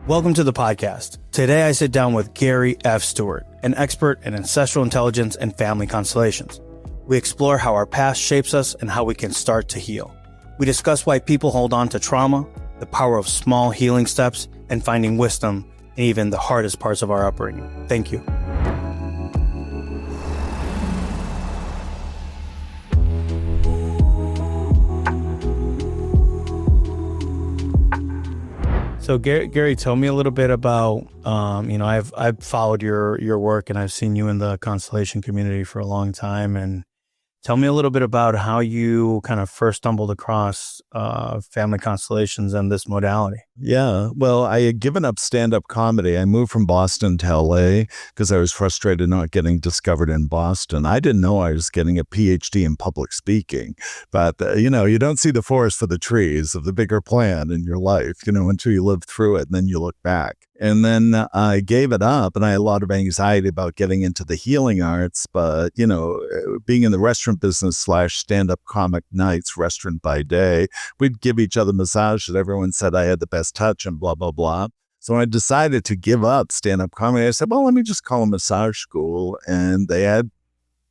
Welcome to the podcast. Today I sit down with Gary F. Stuart, an expert in ancestral intelligence and family constellations. We explore how our past shapes us and how we can start to heal. We discuss why people hold on to trauma, the power of small healing steps, and finding wisdom in even the hardest parts of our upbringing. Thank you. So Gary, tell me a little bit about, I've followed your work and I've seen you in the constellation community for a long time. And tell me a little bit about how you kind of first stumbled across family constellations and this modality. Yeah, well, I had given up stand-up comedy. I moved from Boston to LA because I was frustrated not getting discovered in Boston. I didn't know I was getting a PhD in public speaking, but you don't see the forest for the trees of the bigger plan in your life, until you live through it and then you look back. And then I gave it up, and I had a lot of anxiety about getting into the healing arts. But, being in the restaurant business / stand-up comic nights, restaurant by day, we'd give each other massages. Everyone said I had the best touch and blah, blah, blah. So I decided to give up stand-up comedy. I said, well, let me just call a massage school. And they had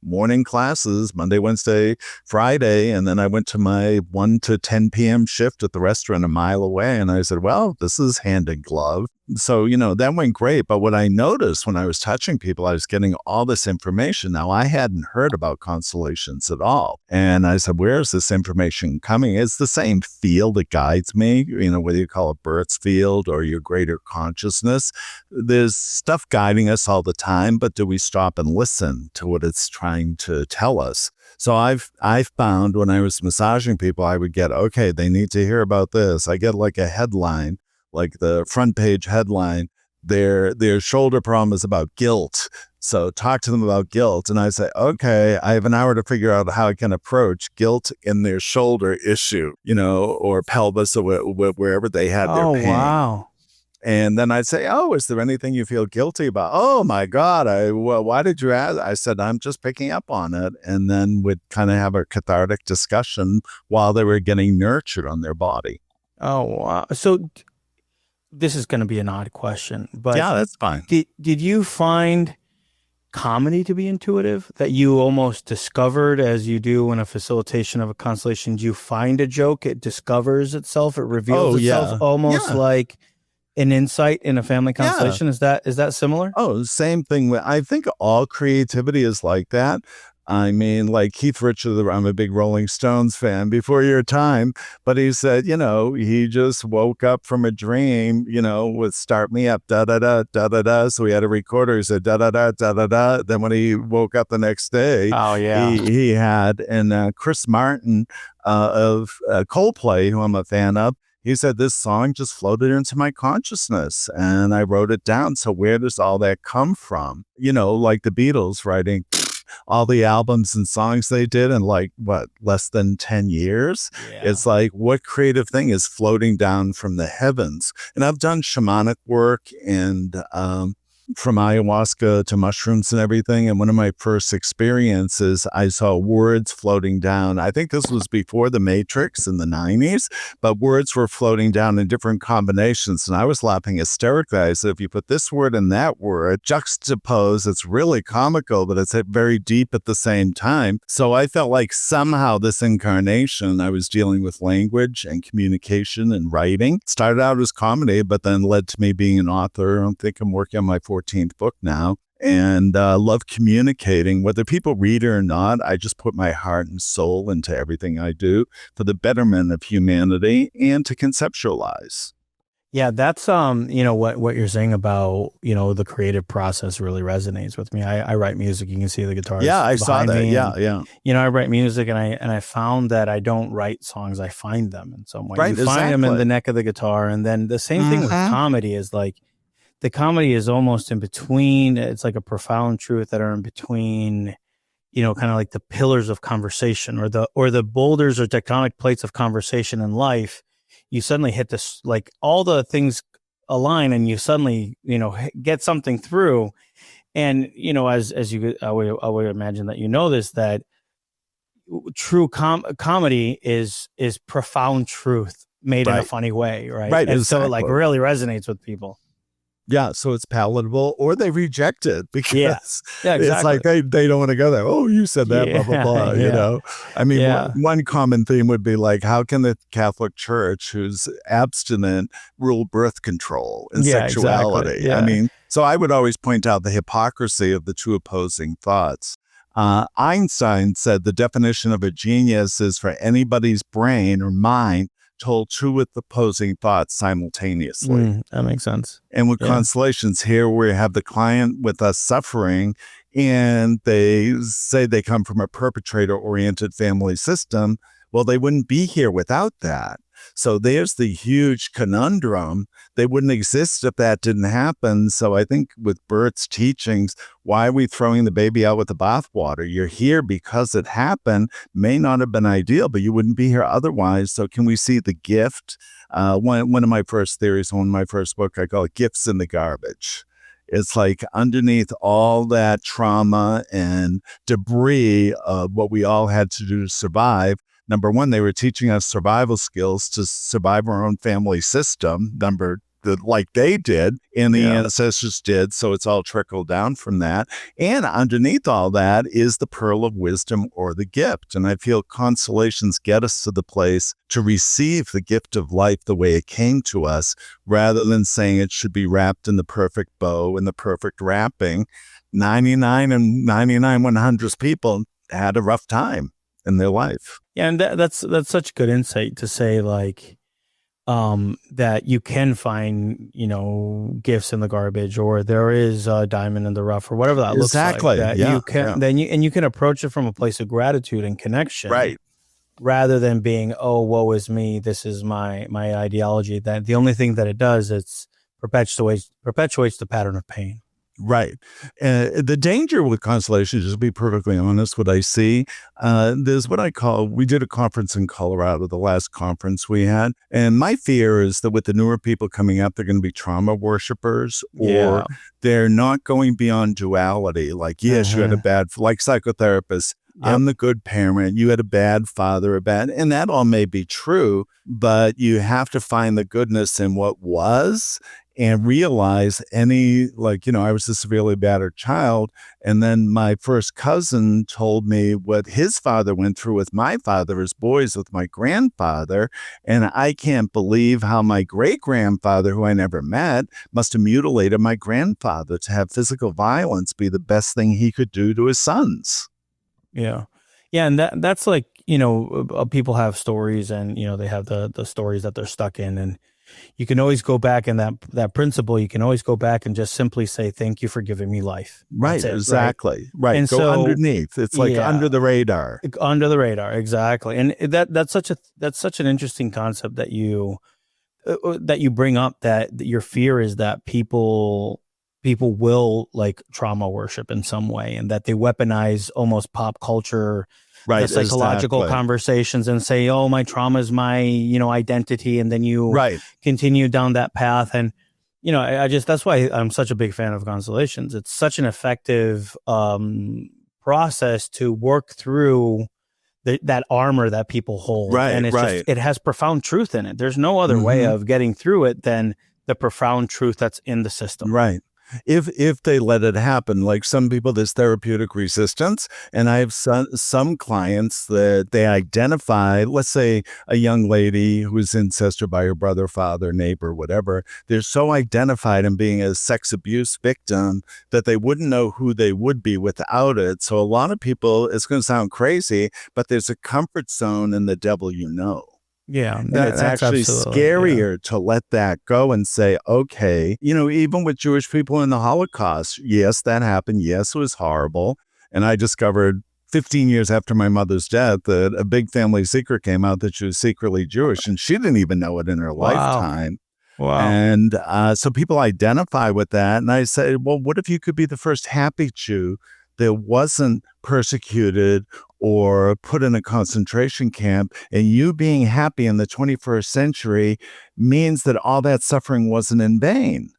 morning classes, Monday, Wednesday, Friday. And then I went to my 1 to 10 p.m. shift at the restaurant a mile away. And I said, well, this is hand in glove. So, that went great. But what I noticed when I was touching people, I was getting all this information. Now, I hadn't heard about constellations at all. And I said, where is this information coming? It's the same field that guides me, whether you call it Burt's field or your greater consciousness. There's stuff guiding us all the time, but do we stop and listen to what it's trying to tell us? So I've found when I was massaging people, I would get, okay, they need to hear about this. I get like a headline, like the front page headline, their shoulder problem is about guilt. So talk to them about guilt. And I say, okay, I have an hour to figure out how I can approach guilt in their shoulder issue, or pelvis or wherever they had their pain. Oh, wow. And then I'd say, oh, is there anything you feel guilty about? Oh, my God. Why did you ask? I said, I'm just picking up on it. And then we'd kind of have a cathartic discussion while they were getting nurtured on their body. Oh, wow. So this is going to be an odd question, but yeah, that's fine. Did you find comedy to be intuitive, that you almost discovered as you do in a facilitation of a constellation? Do you find a joke, it discovers itself, it reveals itself, almost like an insight in a family constellation? Yeah. Is that similar? Oh, same thing. I think all creativity is like that. I mean, like Keith Richards, I'm a big Rolling Stones fan before your time, but he said, he just woke up from a dream, with Start Me Up, da-da-da, da-da-da. So he had a recorder, he said, da-da-da, da-da-da. Then when he woke up the next day, he had, and Chris Martin of Coldplay, who I'm a fan of, he said, this song just floated into my consciousness and I wrote it down. So where does all that come from? Like the Beatles writing all the albums and songs they did in less than 10 years. Yeah. It's like, what creative thing is floating down from the heavens? And I've done shamanic work and from ayahuasca to mushrooms and everything. And one of my first experiences, I saw words floating down. I think this was before the Matrix in the 90s, but words were floating down in different combinations. And I was laughing hysterically. I said, if you put this word and that word, juxtapose, it's really comical, but it's very deep at the same time. So I felt like somehow this incarnation, I was dealing with language and communication and writing. Started out as comedy, but then led to me being an author. I think I'm working on my 14th book now, and love communicating. Whether people read it or not, I just put my heart and soul into everything I do for the betterment of humanity and to conceptualize. Yeah, that's what you're saying about the creative process really resonates with me. I write music. You can see the guitars. Yeah, I saw that. Yeah. I write music, and I found that I don't write songs. I find them in some way. Right, you find them in the neck of the guitar, and then the same thing with comedy is like. The comedy is almost in between. It's like a profound truth that are in between, kind of like the pillars of conversation or the boulders or tectonic plates of conversation in life. You suddenly hit this, like all the things align and you suddenly, get something through. And, as you, I would imagine that, this, that true comedy is profound truth made in a funny way. Right. Right. And exactly. so it like really resonates with people. Yeah, so it's palatable, or they reject it Yeah. because Yeah, it's exactly. like they don't want to go there. Oh, you said that, blah, blah, Yeah, blah, you yeah, know? I mean, yeah, one common theme would be like, how can the Catholic Church, who's abstinent, rule birth control and yeah, exactly. sexuality? I Yeah, mean, so I would always point out the hypocrisy of the two opposing thoughts. Einstein said the definition of a genius is for anybody's brain or mind told two with opposing thoughts simultaneously. that makes sense. And with Yeah, constellations, here we have the client with us suffering, and they say they come from a perpetrator oriented family system. Well, they wouldn't be here without that. So there's the huge conundrum. They wouldn't exist if that didn't happen. So I think with Bert's teachings, why are we throwing the baby out with the bathwater? You're here because it happened, may not have been ideal, but you wouldn't be here otherwise. So can we see the gift? One of my first theories, one of my first book, I call it Gifts in the Garbage. It's like underneath all that trauma and debris of what we all had to do to survive. Number one, they were teaching us survival skills to survive our own family system. Like they did and the yeah, ancestors did. So it's all trickled down from that. And underneath all that is the pearl of wisdom or the gift. And I feel constellations get us to the place to receive the gift of life the way it came to us, rather than saying it should be wrapped in the perfect bow and the perfect wrapping. 99 and 99 100 people had a rough time in their life. yeah. And that's such good insight to say, like, that you can find, gifts in the garbage, or there is a diamond in the rough, or whatever that looks like, Exactly. that Yeah. you can Yeah. then you can approach it from a place of gratitude and connection, Right. rather than being, oh, woe is me, this is my ideology. That the only thing that it does, it's perpetuates the pattern of pain. Right. The danger with constellations, just to be perfectly honest, what I see, there's what I call, we did a conference in Colorado, the last conference we had. And my fear is that with the newer people coming up, they're going to be trauma worshipers, or Yeah. they're not going beyond duality. Like, yes, you had a Hmm. bad, like psychotherapists, Yep. I'm the good parent, you had a bad father, and that all may be true, but you have to find the goodness in what was and realize I was a severely battered child. And then my first cousin told me what his father went through with my father as boys with my grandfather. And I can't believe how my great grandfather, who I never met, must have mutilated my grandfather to have physical violence be the best thing he could do to his sons. Yeah. Yeah. And that's like, people have stories, and, they have the stories that they're stuck in. And you can always go back in that principle. You can always go back and just simply say, thank you for giving me life. That's Right, it. Right. exactly. Right. And Go so, underneath. It's like yeah, under the radar. under the radar. Exactly. And that's such an interesting concept that you bring up, that your fear is that people will like trauma worship in some way, and that they weaponize almost pop culture, the Right, psychological exactly. conversations, and say, oh, my trauma is my identity, and then you Right. continue down that path. And I just, that's why I'm such a big fan of constellations. It's such an effective process to work through that armor that people hold. Right, And right. it has profound truth in it. There's no other way Mhm. of getting through it than the profound truth that's in the system. Right. If they let it happen, like some people, there's therapeutic resistance, and I have some clients that they identify, let's say a young lady who's incestued by her brother, father, neighbor, whatever. They're so identified in being a sex abuse victim that they wouldn't know who they would be without it. So a lot of people, it's going to sound crazy, but there's a comfort zone in the devil you know. Yeah, And it's that's actually absolutely, yeah. scarier to let that go and say, okay, even with Jewish people in the Holocaust, yes, that happened. Yes, it was horrible. And I discovered 15 years after my mother's death that a big family secret came out that she was secretly Jewish, and she didn't even know it in her Wow. lifetime. Wow. And so people identify with that. And I say, well, what if you could be the first happy Jew that wasn't persecuted or put in a concentration camp? And you being happy in the 21st century means that all that suffering wasn't in vain.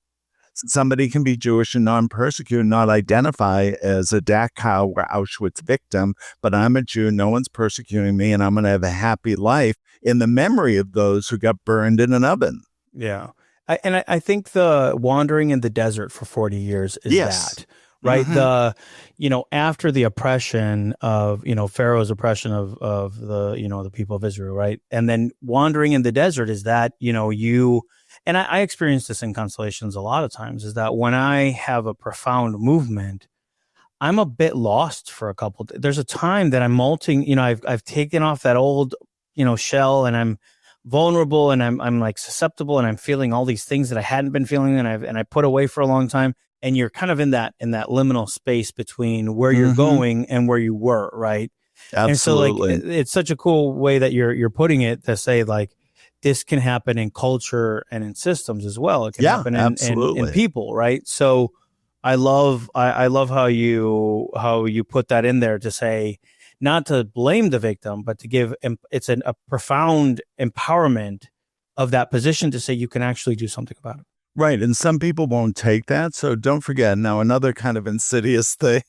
Somebody can be Jewish and non-persecuted, not identify as a Dachau or Auschwitz victim, but I'm a Jew, no one's persecuting me, and I'm going to have a happy life in the memory of those who got burned in an oven. Yeah. I think the wandering in the desert for 40 years is Yes. that, right? After the oppression of, Pharaoh's oppression of the people of Israel, right? And then wandering in the desert is that, and I experience this in constellations a lot of times, is that when I have a profound movement, I'm a bit lost for a couple. There's a time that I'm molting, I've taken off that old, shell, and I'm vulnerable, and I'm like susceptible, and I'm feeling all these things that I hadn't been feeling, and I put away for a long time. And you're kind of in that liminal space between where you're going and where you were, right? And so like Absolutely. it's such a cool way that you're putting it, to say like this can happen in culture and in systems as well. It can Yeah, happen in absolutely. people, right? So I love how you put that in there, to say, not to blame the victim, but to give it's a profound empowerment of that position, to say you can actually do something about it. Right. And some people won't take that. So don't forget now, another kind of insidious thing.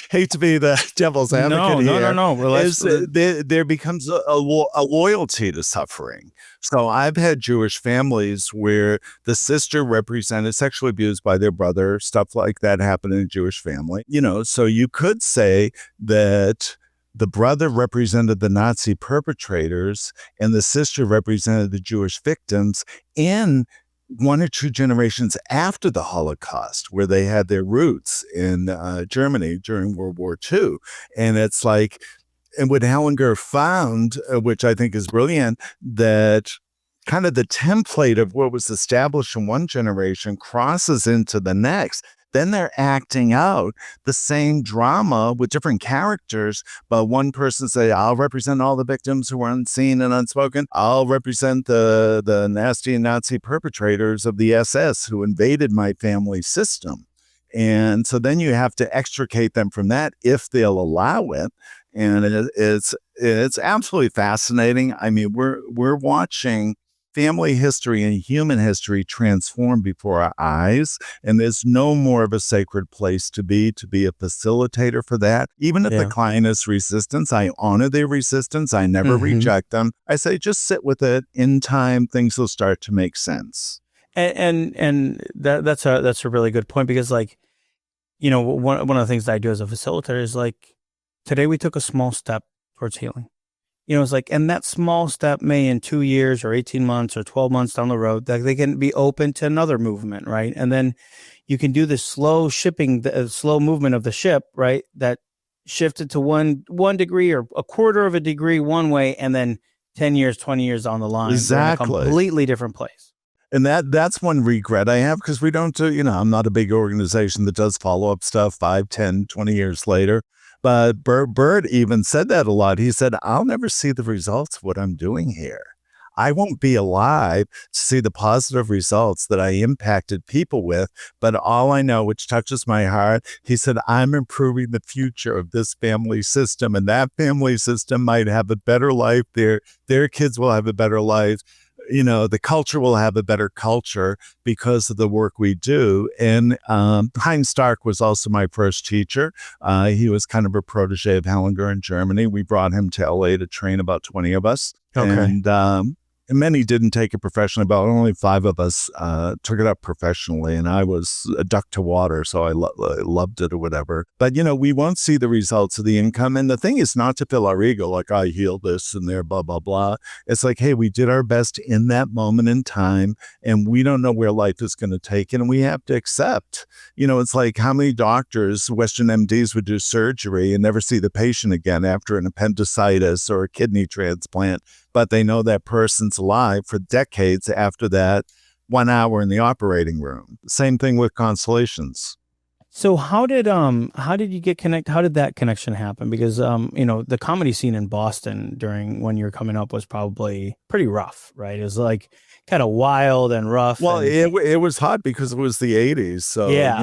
Hate to be the devil's advocate No, no, no, here, no. Well, is there becomes a loyalty to suffering. So I've had Jewish families where the sister represented sexually abused by their brother, stuff like that happened in a Jewish family. So you could say that the brother represented the Nazi perpetrators and the sister represented the Jewish victims in one or two generations after the Holocaust, where they had their roots in Germany during World War II. And it's like, and what Hellinger found, which I think is brilliant, that kind of the template of what was established in one generation crosses into the next. Then they're acting out the same drama with different characters, but one person say, I'll represent all the victims who are unseen and unspoken. I'll represent the nasty Nazi perpetrators of the SS who invaded my family system. And so then you have to extricate them from that if they'll allow it. And it's absolutely fascinating. I mean, we're watching family history and human history transform before our eyes. And there's no more of a sacred place to be a facilitator for that. Even if the Yeah. client is resistance, I honor their resistance. I never reject them. I say, just sit with it. In time, things will start to make sense. And that's a really good point, because like, one of the things that I do as a facilitator is like, today we took a small step towards healing. It's like, and that small step may in 2 years or 18 months or 12 months down the road, that they can be open to another movement, right? And then you can do this slow shipping, the slow movement of the ship, right? That shifted to one degree or a quarter of a degree one way, and then 10 years, 20 years on the line, they're in a Exactly. completely different place. And that's one regret I have, because we don't do, I'm not a big organization that does follow-up stuff 5, 10, 20 years later. But Bert even said that a lot. He said, I'll never see the results of what I'm doing here. I won't be alive to see the positive results that I impacted people with. But all I know, which touches my heart, he said, I'm improving the future of this family system. And that family system might have a better life. Their kids will have a better life. The culture will have a better culture because of the work we do. And Heinz Stark was also my first teacher. He was kind of a protege of Hellinger in Germany. We brought him to LA to train about 20 of us. Okay. And many didn't take it professionally, but only 5 of us took it up professionally. And I was a duck to water, so I loved it or whatever. But, we won't see the results of the income. And the thing is not to fill our ego, like I healed this and there, blah, blah, blah. It's like, hey, we did our best in that moment in time, and we don't know where life is going to take it. And we have to accept, it's like how many doctors, Western MDs, would do surgery and never see the patient again after an appendicitis or a kidney transplant. But they know that person's alive for decades after that 1 hour in the operating room. Same thing with constellations. So how did you get connected? How did that connection happen? Because the comedy scene in Boston during when you were coming up was probably pretty rough, right? It was like kind of wild and rough. Well, and, it was hot because it was the 80s. So, yeah.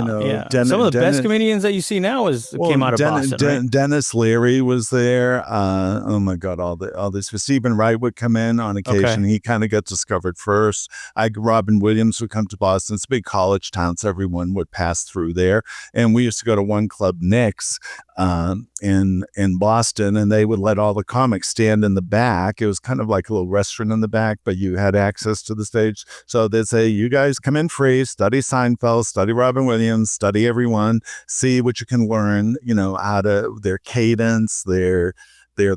Some of the best comedians that you see now came out of Boston, right? Dennis Leary was there. Oh my God, all this. Stephen Wright would come in on occasion. Okay. He kind of got discovered first. Robin Williams would come to Boston. It's a big college town, so everyone would pass through there. And we used to go to one club, Nick's, in Boston, and they would let all the comics stand in the back. It was kind of like a little restaurant in the back, but you had access to the stage. So they'd say, you guys come in free, study Seinfeld, study Robin Williams, study everyone, see what you can learn, how to their cadence, their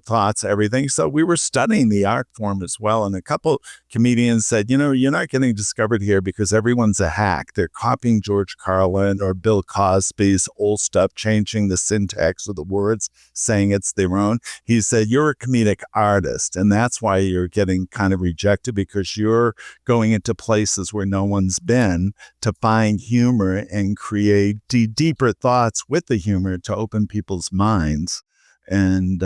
thoughts, everything. So we were studying the art form as well. And a couple comedians said, you're not getting discovered here because everyone's a hack. They're copying George Carlin or Bill Cosby's old stuff, changing the syntax of the words, saying it's their own. He said, you're a comedic artist. And that's why you're getting kind of rejected, because you're going into places where no one's been to find humor and create deeper thoughts with the humor to open people's minds. And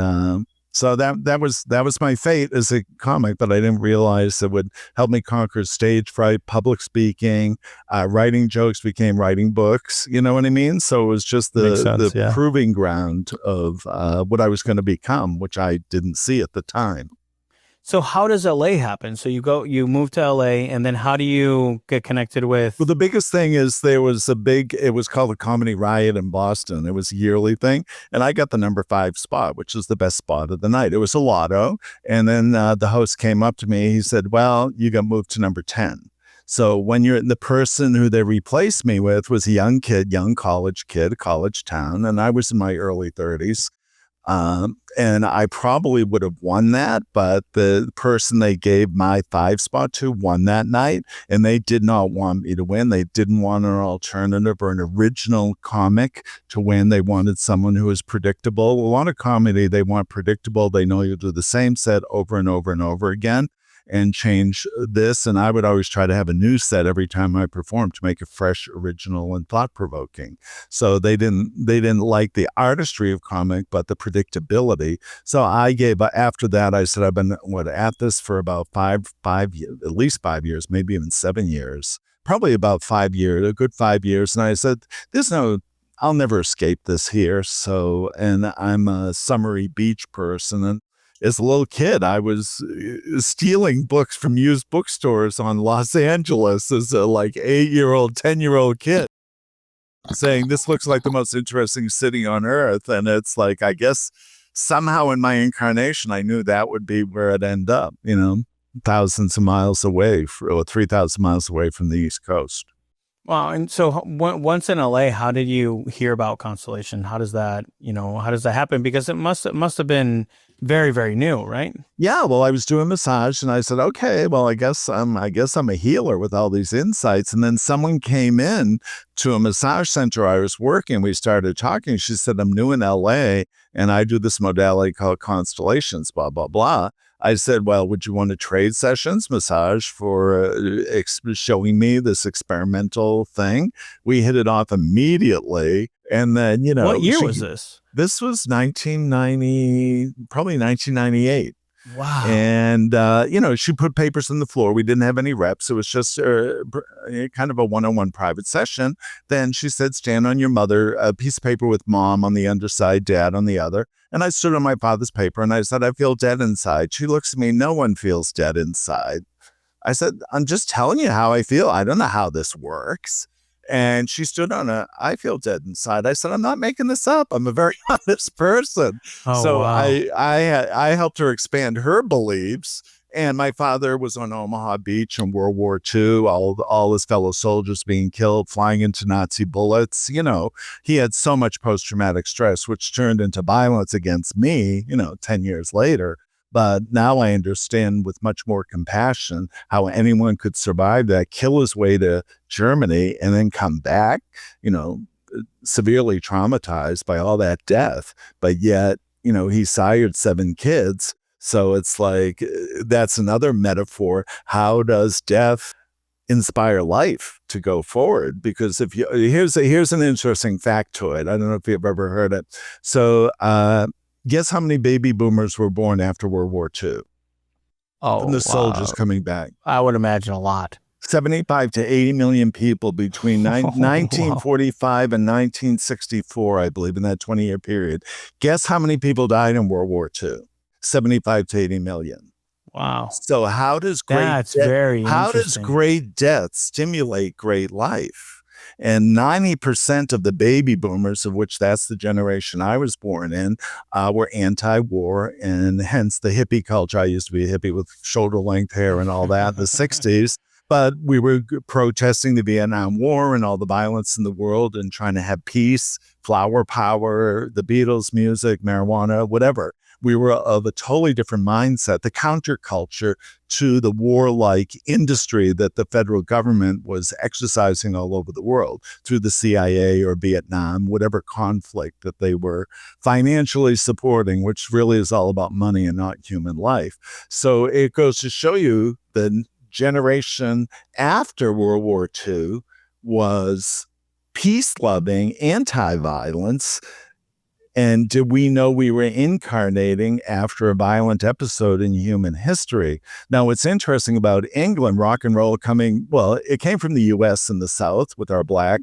so that was my fate as a comic, but I didn't realize it would help me conquer stage fright, public speaking, writing jokes became writing books. You know what I mean? So it was just the proving ground of what I was going to become, which I didn't see at the time. So how does LA happen? So you move to LA, and then how do you get connected with? Well, the biggest thing is it was called a Comedy Riot in Boston. It was a yearly thing. And I got the number 5 spot, which is the best spot of the night. It was a lotto. And then the host came up to me. He said, well, you got moved to number 10. So when the person who they replaced me with was a young college kid, college town. And I was in my early 30s. And I probably would have won that, but the person they gave my 5 spot to won that night, and they did not want me to win. They didn't want an alternative or an original comic to win. They wanted someone who was predictable. A lot of comedy, they want predictable. They know you'll do the same set over and over and over again and change this. And I would always try to have a new set every time I performed to make it fresh, original, and thought-provoking. So they didn't like the artistry of comic, but the predictability. So I gave up. After that, I said, I've been at this for about at least 5 years, maybe even 7 years, probably about 5 years, a good 5 years. And I said, I'll never escape this here. So, and I'm a summery beach person. And as a little kid, I was stealing books from used bookstores on Los Angeles as a 8-year-old, 10-year-old kid, saying this looks like the most interesting city on earth. And it's like, I guess somehow in my incarnation, I knew that would be where I'd end up, thousands of miles away, or 3,000 miles away from the East Coast. Wow. And so once in LA, how did you hear about Constellation? How does that happen? Because it must have been very, very new, right? Yeah. Well, I was doing massage and I said, okay, well, I guess I'm a healer with all these insights. And then someone came in to a massage center I was working. We started talking. She said, I'm new in LA and I do this modality called Constellations, blah, blah, blah. I said, well, would you want to trade sessions massage for showing me this experimental thing? We hit it off immediately. And then, what year was this? This was 1990, probably 1998. Wow. And, she put papers on the floor. We didn't have any reps. It was just kind of a one-on-one private session. Then she said, stand on your mother, a piece of paper with mom on the underside, dad on the other. And I stood on my father's paper and I said, I feel dead inside. She looks at me, no one feels dead inside. I said, I'm just telling you how I feel. I don't know how this works. And she stood on I feel dead inside. I said, I'm not making this up. I'm a very honest person. So wow. I helped her expand her beliefs. And my father was on Omaha Beach in World War II, all his fellow soldiers being killed, flying into Nazi bullets. He had so much post-traumatic stress, which turned into violence against me, 10 years later. But now I understand with much more compassion how anyone could survive that, kill his way to Germany, and then come back, severely traumatized by all that death. But yet, he sired 7 kids. So it's like, that's another metaphor. How does death inspire life to go forward? Because here's an interesting fact to it. I don't know if you've ever heard it. So, guess how many baby boomers were born after World War II? Oh, from the soldiers coming back. I would imagine a lot. 75 to 80 million people between 1945 and 1964, I believe, in that 20-year period. Guess how many people died in World War II? 75 to 80 million. Wow. So how does great death stimulate great life? And 90% of the baby boomers, of which that's the generation I was born in, were anti-war, and hence the hippie culture. I used to be a hippie with shoulder-length hair and all that in the 60s. But we were protesting the Vietnam War and all the violence in the world and trying to have peace, flower power, the Beatles music, marijuana, whatever. We were of a totally different mindset, the counterculture to the warlike industry that the federal government was exercising all over the world through the CIA or Vietnam, whatever conflict that they were financially supporting, which really is all about money and not human life. So it goes to show you the generation after World War II was peace-loving, anti-violence. And did we know we were incarnating after a violent episode in human history? Now, what's interesting about England, rock and roll it came from the US in the South with our Black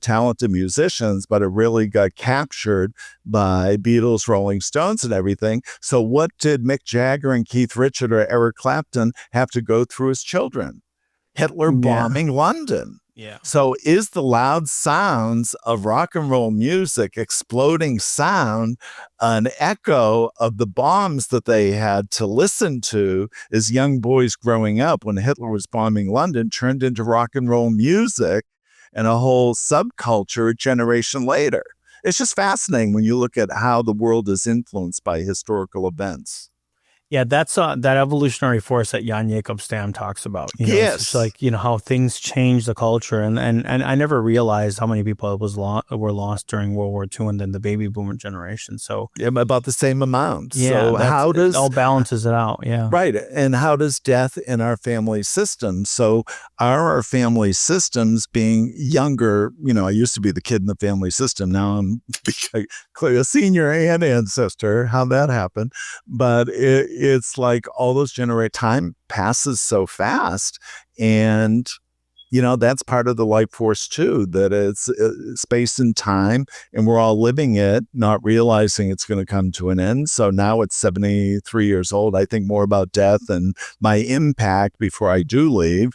talented musicians, but it really got captured by Beatles, Rolling Stones, and everything. So what did Mick Jagger and Keith Richards or Eric Clapton have to go through as children? Hitler bombing London. Yeah. So is the loud sounds of rock and roll music, exploding sound, an echo of the bombs that they had to listen to as young boys growing up when Hitler was bombing London, turned into rock and roll music and a whole subculture a generation later? It's just fascinating when you look at how the world is influenced by historical events. Yeah, that's that evolutionary force that Jan Jacob Stam talks about. Yes. It's just like, how things change the culture. And I never realized how many people were lost during World War II and then the baby boomer generation. So about the same amount. Yeah, so how does it all balances it out? Yeah. Right. And how does death in our family system? So are our family systems being younger? I used to be the kid in the family system. Now I'm clearly a senior and ancestor. How'd that happen? But it's like all those time passes so fast. And that's part of the life force too, that it's space and time, and we're all living it, not realizing it's going to come to an end. So now at 73 years old, I think more about death and my impact before I do leave,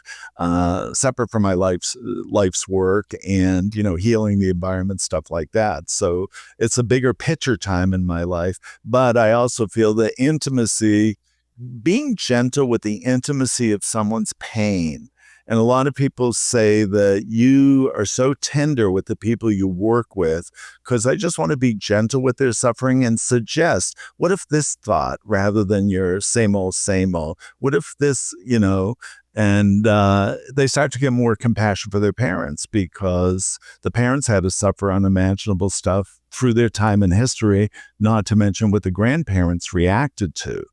separate from my life's work and, healing the environment, stuff like that. So it's a bigger picture time in my life. But I also feel the intimacy, being gentle with the intimacy of someone's pain. And a lot of people say that you are so tender with the people you work with because I just want to be gentle with their suffering and suggest, what if this thought rather than your same old, what if this, and they start to get more compassion for their parents because the parents had to suffer unimaginable stuff through their time in history, not to mention what the grandparents reacted to.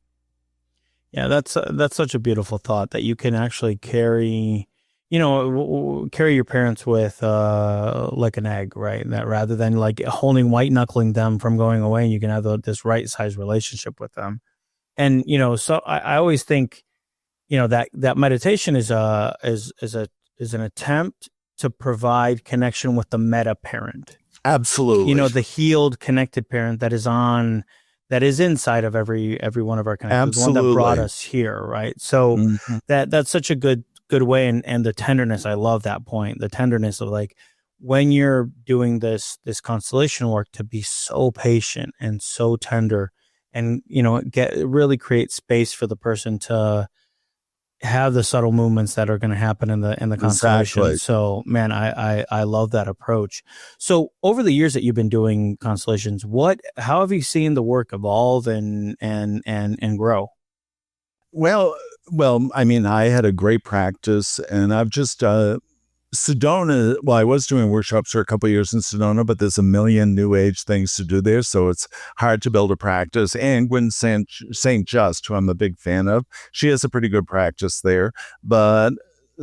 Yeah, that's such a beautiful thought that you can actually carry your parents with like an egg, right? That rather than like white knuckling them from going away, you can have this right size relationship with them. And so I always think that meditation is an attempt to provide connection with the meta parent. Absolutely. The healed, connected parent that is inside of every one of our connections, the one that brought us here, right? So that's such a good way, and the tenderness. I love that point. The tenderness of like when you're doing this constellation work, to be so patient and so tender, and really create space for the person to have the subtle movements that are going to happen in the constellation. Exactly. So, man, I love that approach. So, over the years that you've been doing constellations, how have you seen the work evolve and grow? Well, I mean, I had a great practice, and I've just Sedona. Well, I was doing workshops for a couple of years in Sedona, but there's a million new age things to do there, so it's hard to build a practice. And Gwen St. Just, who I'm a big fan of, she has a pretty good practice there, but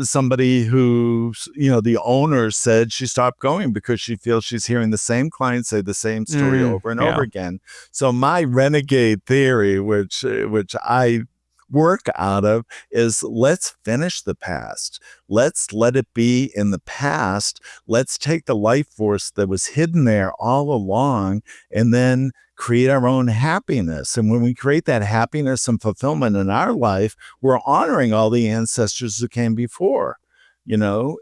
somebody who, the owner said she stopped going because she feels she's hearing the same clients say the same story over and over again. So my renegade theory, which I work out of, is let's finish the past. Let's let it be in the past. Let's take the life force that was hidden there all along and then create our own happiness. And when we create that happiness and fulfillment in our life, we're honoring all the ancestors who came before.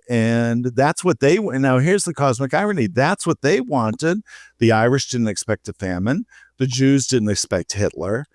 and that's what they want. Now, here's the cosmic irony. That's what they wanted. The Irish didn't expect a famine. The Jews didn't expect Hitler.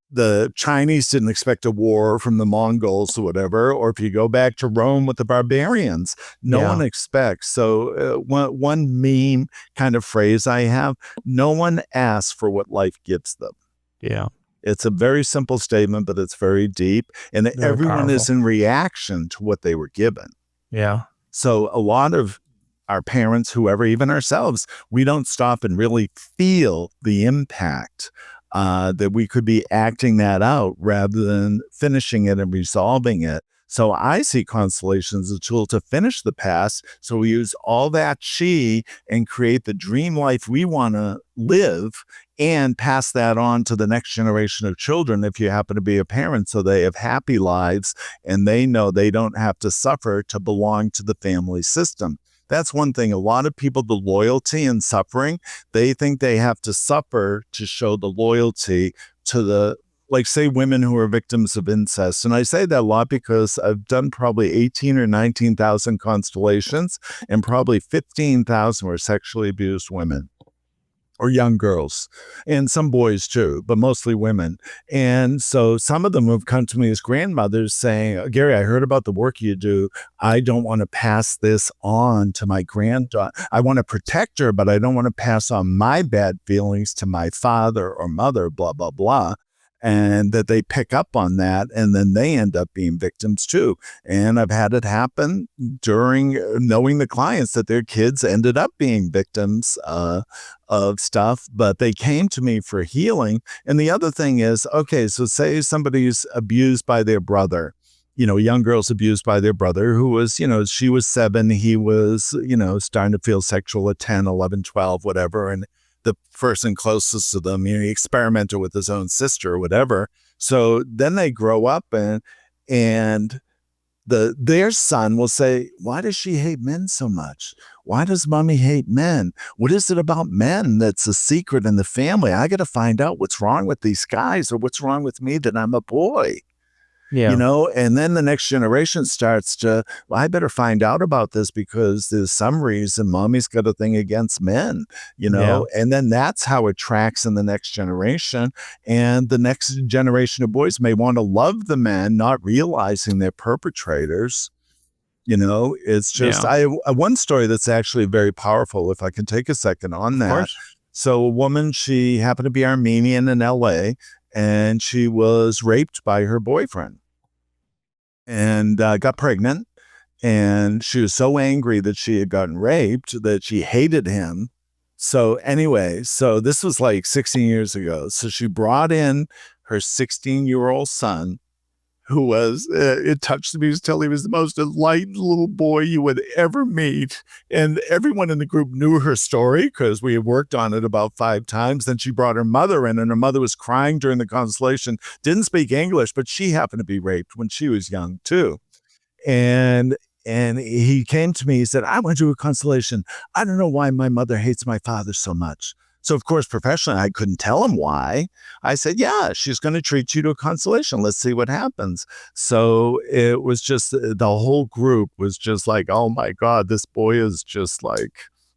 The Chinese didn't expect a war from the Mongols or whatever. Or if you go back to Rome with the barbarians, no one expects. So one meme kind of phrase I have, no one asks for what life gives them. Yeah. It's a very simple statement, but it's very deep. And Very everyone powerful. is in reaction to what they were given. Yeah. So a lot of our parents, whoever, even ourselves, we don't stop and really feel the impact that we could be acting that out rather than finishing it and resolving it. So I see constellations as a tool to finish the past. So we use all that chi and create the dream life we want to live and pass that on to the next generation of children if you happen to be a parent, so they have happy lives and they know they don't have to suffer to belong to the family system. That's one thing. A lot of people, the loyalty and suffering, they think they have to suffer to show the loyalty to the, like, say, women who are victims of incest. And I say that a lot because I've done probably 18 or 19,000 constellations, and probably 15,000 were sexually abused women or young girls, and some boys too, but mostly women. And so some of them have come to me as grandmothers saying, Gary, I heard about the work you do. I don't want to pass this on to my granddaughter. I want to protect her, but I don't want to pass on my bad feelings to my father or mother, blah, blah, blah. And that they pick up on that, and then they end up being victims too. And I've had it happen during knowing the clients that their kids ended up being victims of stuff, but they came to me for healing. And the other thing is, okay, so say somebody's abused by their brother, a young girl's abused by their brother who was, she was 7, he was, starting to feel sexual at 10, 11, 12, whatever. And the person closest to them, he experimented with his own sister or whatever. So then they grow up and their son will say, why does she hate men so much? Why does mommy hate men? What is it about men that's a secret in the family? I got to find out what's wrong with these guys, or what's wrong with me that I'm a boy. Yeah. And then the next generation starts to, well, I better find out about this because there's some reason mommy's got a thing against men, Yeah. and then that's how it tracks in the next generation. And the next generation of boys may want to love the men, not realizing they're perpetrators. It's just, one story that's actually very powerful, if I can take a second on that. Of course. So a woman, she happened to be Armenian in LA, and she was raped by her boyfriend and got pregnant. And she was so angry that she had gotten raped that she hated him. So anyway, so this was like 16 years ago. So she brought in her 16-year-old son, who was, it touched me till he was the most enlightened little boy you would ever meet. And everyone in the group knew her story because we had worked on it about 5 times. Then she brought her mother in, and her mother was crying during the constellation, didn't speak English, but she happened to be raped when she was young too. And he came to me, he said, I went to a constellation. I don't know why my mother hates my father so much. So, of course, professionally, I couldn't tell him why. I said, yeah, she's going to treat you to a constellation. Let's see what happens. So it was just, the whole group was just like, oh my God, this boy is just like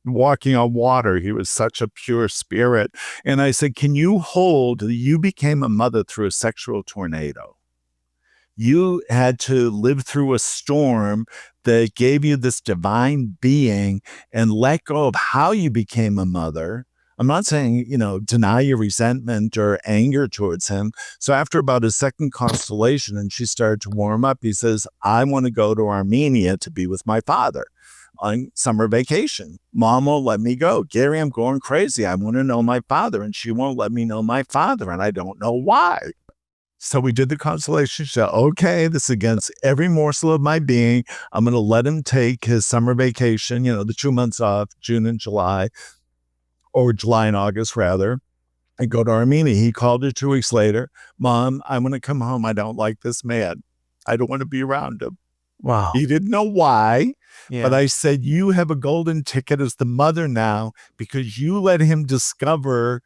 walking on water. He was such a pure spirit. And I said, can you hold, you became a mother through a sexual tornado. You had to live through a storm that gave you this divine being, and let go of how you became a mother. I'm not saying, deny your resentment or anger towards him. So after about his second constellation and she started to warm up, he says, I want to go to Armenia to be with my father on summer vacation. Mom won't let me go. Gary, I'm going crazy. I want to know my father, and she won't let me know my father, and I don't know why. So we did the constellation show. Okay, this is against every morsel of my being. I'm going to let him take his summer vacation, the 2 months off, June and July, or July and August rather, and go to Armenia. He called her 2 weeks later. Mom, I want to come home. I don't like this man. I don't want to be around him. Wow. He didn't know why, Yeah. but I said, you have a golden ticket as the mother now because you let him discover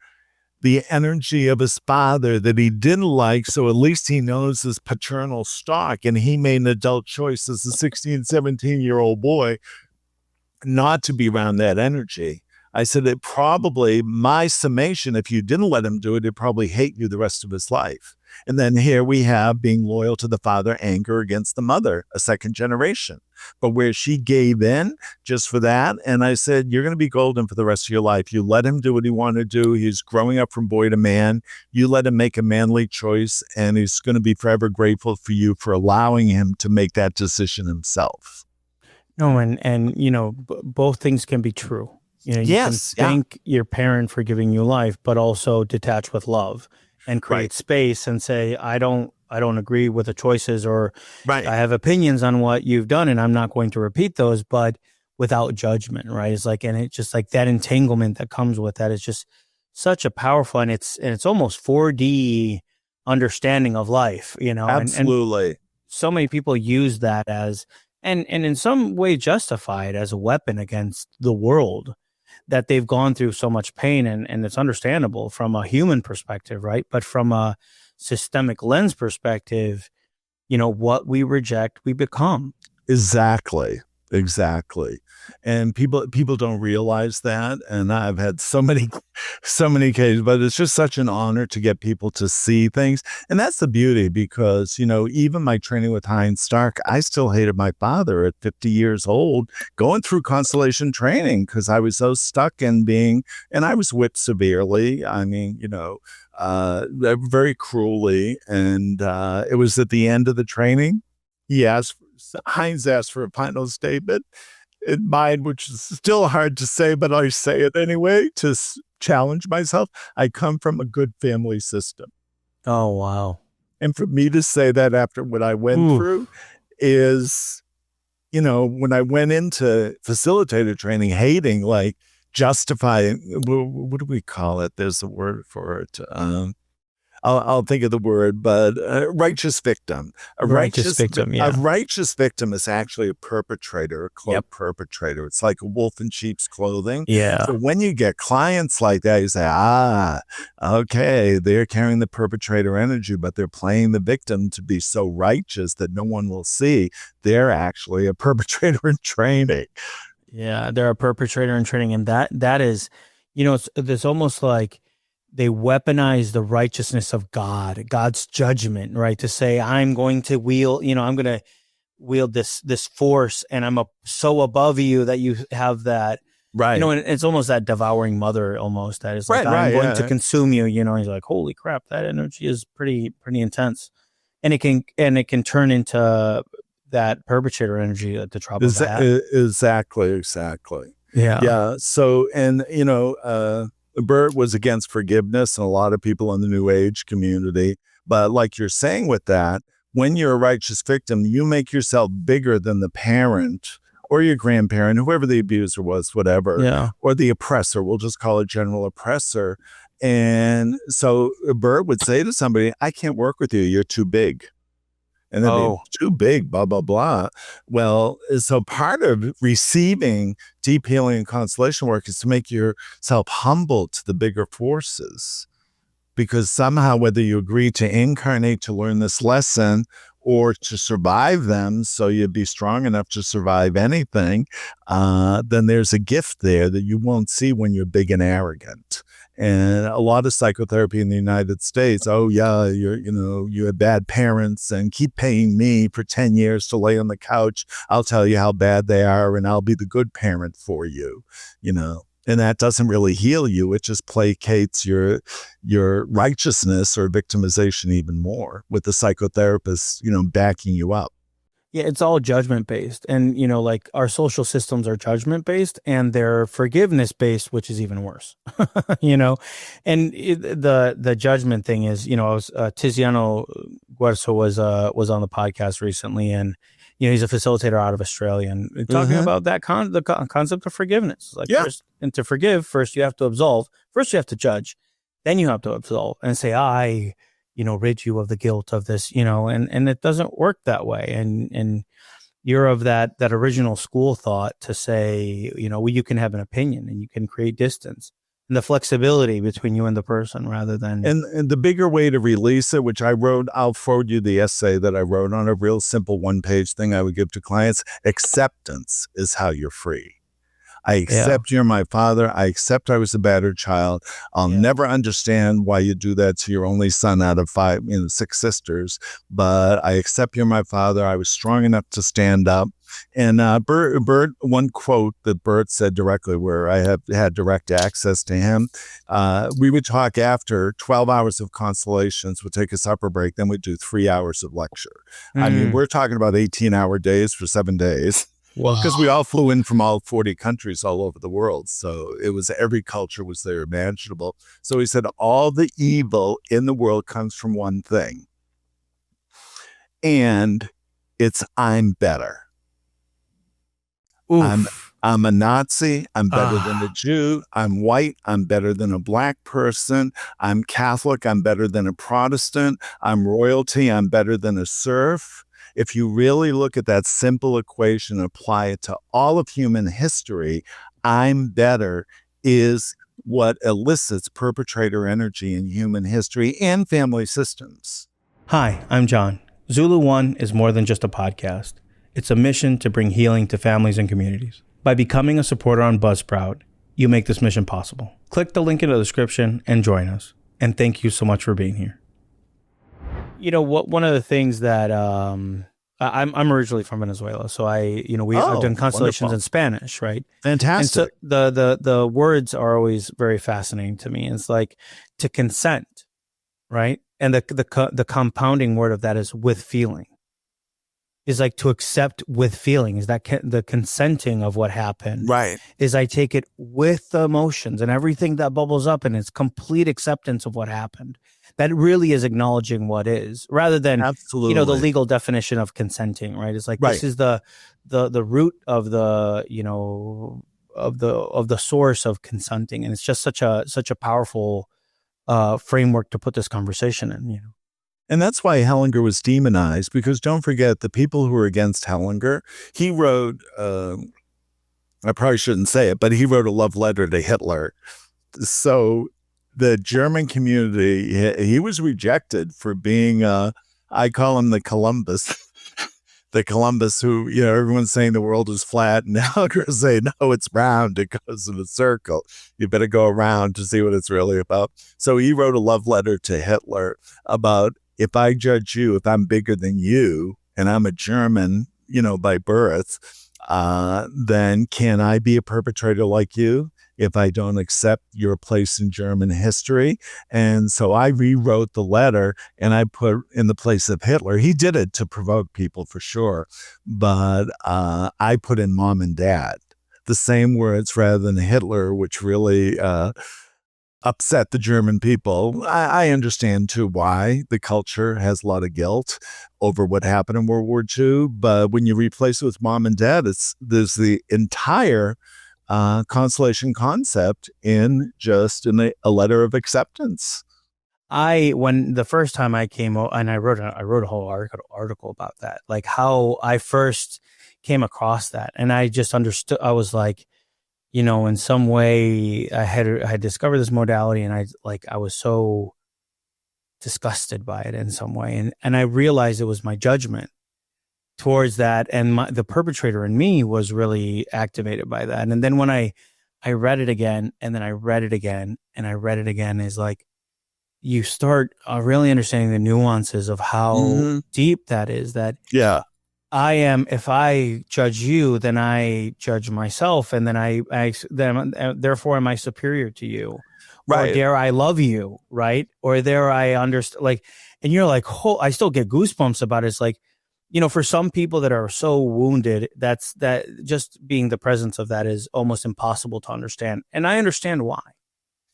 the energy of his father that he didn't like. So at least he knows his paternal stock, and he made an adult choice as a 16, 17-year-old boy not to be around that energy. I said, it probably, my summation, if you didn't let him do it, he'd probably hate you the rest of his life. And then here we have being loyal to the father, anger against the mother, a second generation. But where she gave in just for that. And I said, you're going to be golden for the rest of your life. You let him do what he wanted to do. He's growing up from boy to man. You let him make a manly choice, and he's going to be forever grateful for you for allowing him to make that decision himself. No, and both things can be true. You can thank your parent for giving you life, but also detach with love and create space and say, I don't agree with the choices, or I have opinions on what you've done, and I'm not going to repeat those, but without judgment, right? It's like, and it's just like that entanglement that comes with that is just such a powerful, and it's almost 4D understanding of life, Absolutely. And so many people use that as, and in some way justify it as a weapon against the world, that they've gone through so much pain, and it's understandable from a human perspective, right? But from a systemic lens perspective, what we reject, we become. Exactly. And people don't realize that. And I've had so many cases, but it's just such an honor to get people to see things. And that's the beauty, because, even my training with Heinz Stark, I still hated my father at 50 years old, going through constellation training, because I was so stuck in and I was whipped severely. I mean, very cruelly. And it was at the end of the training. Heinz asked for a final statement in mine, which is still hard to say, but I say it anyway to challenge myself. I come from a good family system. Oh, wow. And for me to say that after what I went through is, when I went into facilitator training, hating, like justifying, what do we call it? There's a word for it. I'll think of the word, but righteous victim. A righteous victim is actually a perpetrator, a cloak perpetrator. It's like a wolf in sheep's clothing. Yeah. So when you get clients like that, you say, okay, they're carrying the perpetrator energy, but they're playing the victim to be so righteous that no one will see. They're actually a perpetrator in training. Yeah, they're a perpetrator in training. And that is, it's almost like they weaponize the righteousness of God's judgment, right? To say, I'm going to wield this force, and I'm so above you that you have that, right? And it's almost that devouring mother, almost, that is like, I'm going to consume you. He's like, holy crap, that energy is pretty intense, and it can turn into that perpetrator energy at the drop of a hat. Exactly. Yeah. So, and Bert was against forgiveness, and a lot of people in the New Age community. But like you're saying with that, when you're a righteous victim, you make yourself bigger than the parent or your grandparent, whoever the abuser was, whatever, or the oppressor. We'll just call it general oppressor. And so Bert would say to somebody, I can't work with you. You're too big. And then they're too big, blah, blah, blah. Well, so part of receiving deep healing and constellation work is to make yourself humble to the bigger forces. Because somehow, whether you agree to incarnate to learn this lesson or to survive them, so you'd be strong enough to survive anything, then there's a gift there that you won't see when you're big and arrogant. And a lot of psychotherapy in the United States, you had bad parents, and keep paying me for 10 years to lay on the couch. I'll tell you how bad they are, and I'll be the good parent for you, And that doesn't really heal you. It just placates your righteousness or victimization even more, with the psychotherapist, backing you up. Yeah, it's all judgment based. And, like our social systems are judgment based, and they're forgiveness based, which is even worse, and the judgment thing is, I was, Tiziano Guerzo was on the podcast recently, and, he's a facilitator out of Australia, and talking about that the concept of forgiveness. Like, first, and to forgive, first you have to absolve, first you have to judge, then you have to absolve and say, I rid you of the guilt of this, and it doesn't work that way. And you're of that original school thought to say, you can have an opinion and you can create distance. and the flexibility between you and the person rather than. And the bigger way to release it, which I wrote, I'll forward you the essay that I wrote on a real simple 1-page thing I would give to clients. Acceptance is how you're free. I accept you're my father. I accept I was a battered child. I'll never understand why you do that to your only son out of 6 sisters, but I accept you're my father. I was strong enough to stand up. And Bert, one quote that Bert said directly, where I have had direct access to him, we would talk after 12 hours of constellations, would take a supper break, then we'd do 3 hours of lecture. I mean, we're talking about 18-hour days for 7 days. Wow. Because we all flew in from all 40 countries all over the world. So it was, every culture was there imaginable. So he said, all the evil in the world comes from one thing. And it's, I'm better. I'm a Nazi. I'm better than a Jew. I'm white. I'm better than a black person. I'm Catholic. I'm better than a Protestant. I'm royalty. I'm better than a serf. If you really look at that simple equation and apply it to all of human history, I'm better is what elicits perpetrator energy in human history and family systems. Hi, I'm John. Zulu One is more than just a podcast. It's a mission to bring healing to families and communities. By becoming a supporter on Buzzsprout, you make this mission possible. Click the link in the description and join us. And thank you so much for being here. You know what? One of the things that I'm originally from Venezuela, so I've done constellations in Spanish, right? Fantastic. And so the words are always very fascinating to me. It's like to consent, right? And the compounding word of that is with feeling. Is like to accept with feeling. Is that the consenting of what happened? Right. Is I take it with the emotions and everything that bubbles up, and it's complete acceptance of what happened. That really is acknowledging what is, rather than absolutely, the legal definition of consenting. Right. It's like this is the root of the of the source of consenting, and it's just such a powerful framework to put this conversation in. And that's why Hellinger was demonized, because don't forget, the people who were against Hellinger, he wrote, I probably shouldn't say it, but he wrote a love letter to Hitler. So the German community, he was rejected for being, I call him the Columbus. The Columbus who, everyone's saying the world is flat, and Hellinger is saying, no, it's round, it goes in a circle. You better go around to see what it's really about. So he wrote a love letter to Hitler about, if I judge you, if I'm bigger than you, and I'm a German, by birth, then can I be a perpetrator like you if I don't accept your place in German history? And so I rewrote the letter and I put in the place of Hitler. He did it to provoke people for sure, but I put in mom and dad, the same words rather than Hitler, which really upset the German people. I understand too why the culture has a lot of guilt over what happened in World War II. But when you replace it with mom and dad, there's the entire constellation concept in a letter of acceptance. When the first time I came out, and I wrote a whole article about that, like how I first came across that, and I just understood. I was like, in some way I had discovered this modality, and I was so disgusted by it in some way. And I realized it was my judgment towards that. And the perpetrator in me was really activated by that. And then when I read it again, and then I read it again, and I read it again, is like, you start really understanding the nuances of how deep that is. That if I judge you, then I judge myself, and then therefore am I superior to you, right? Or dare I love you, right? Or dare I understand, and you're like, I still get goosebumps about it. It's like, for some people that are so wounded, that just being the presence of that is almost impossible to understand, and I understand why.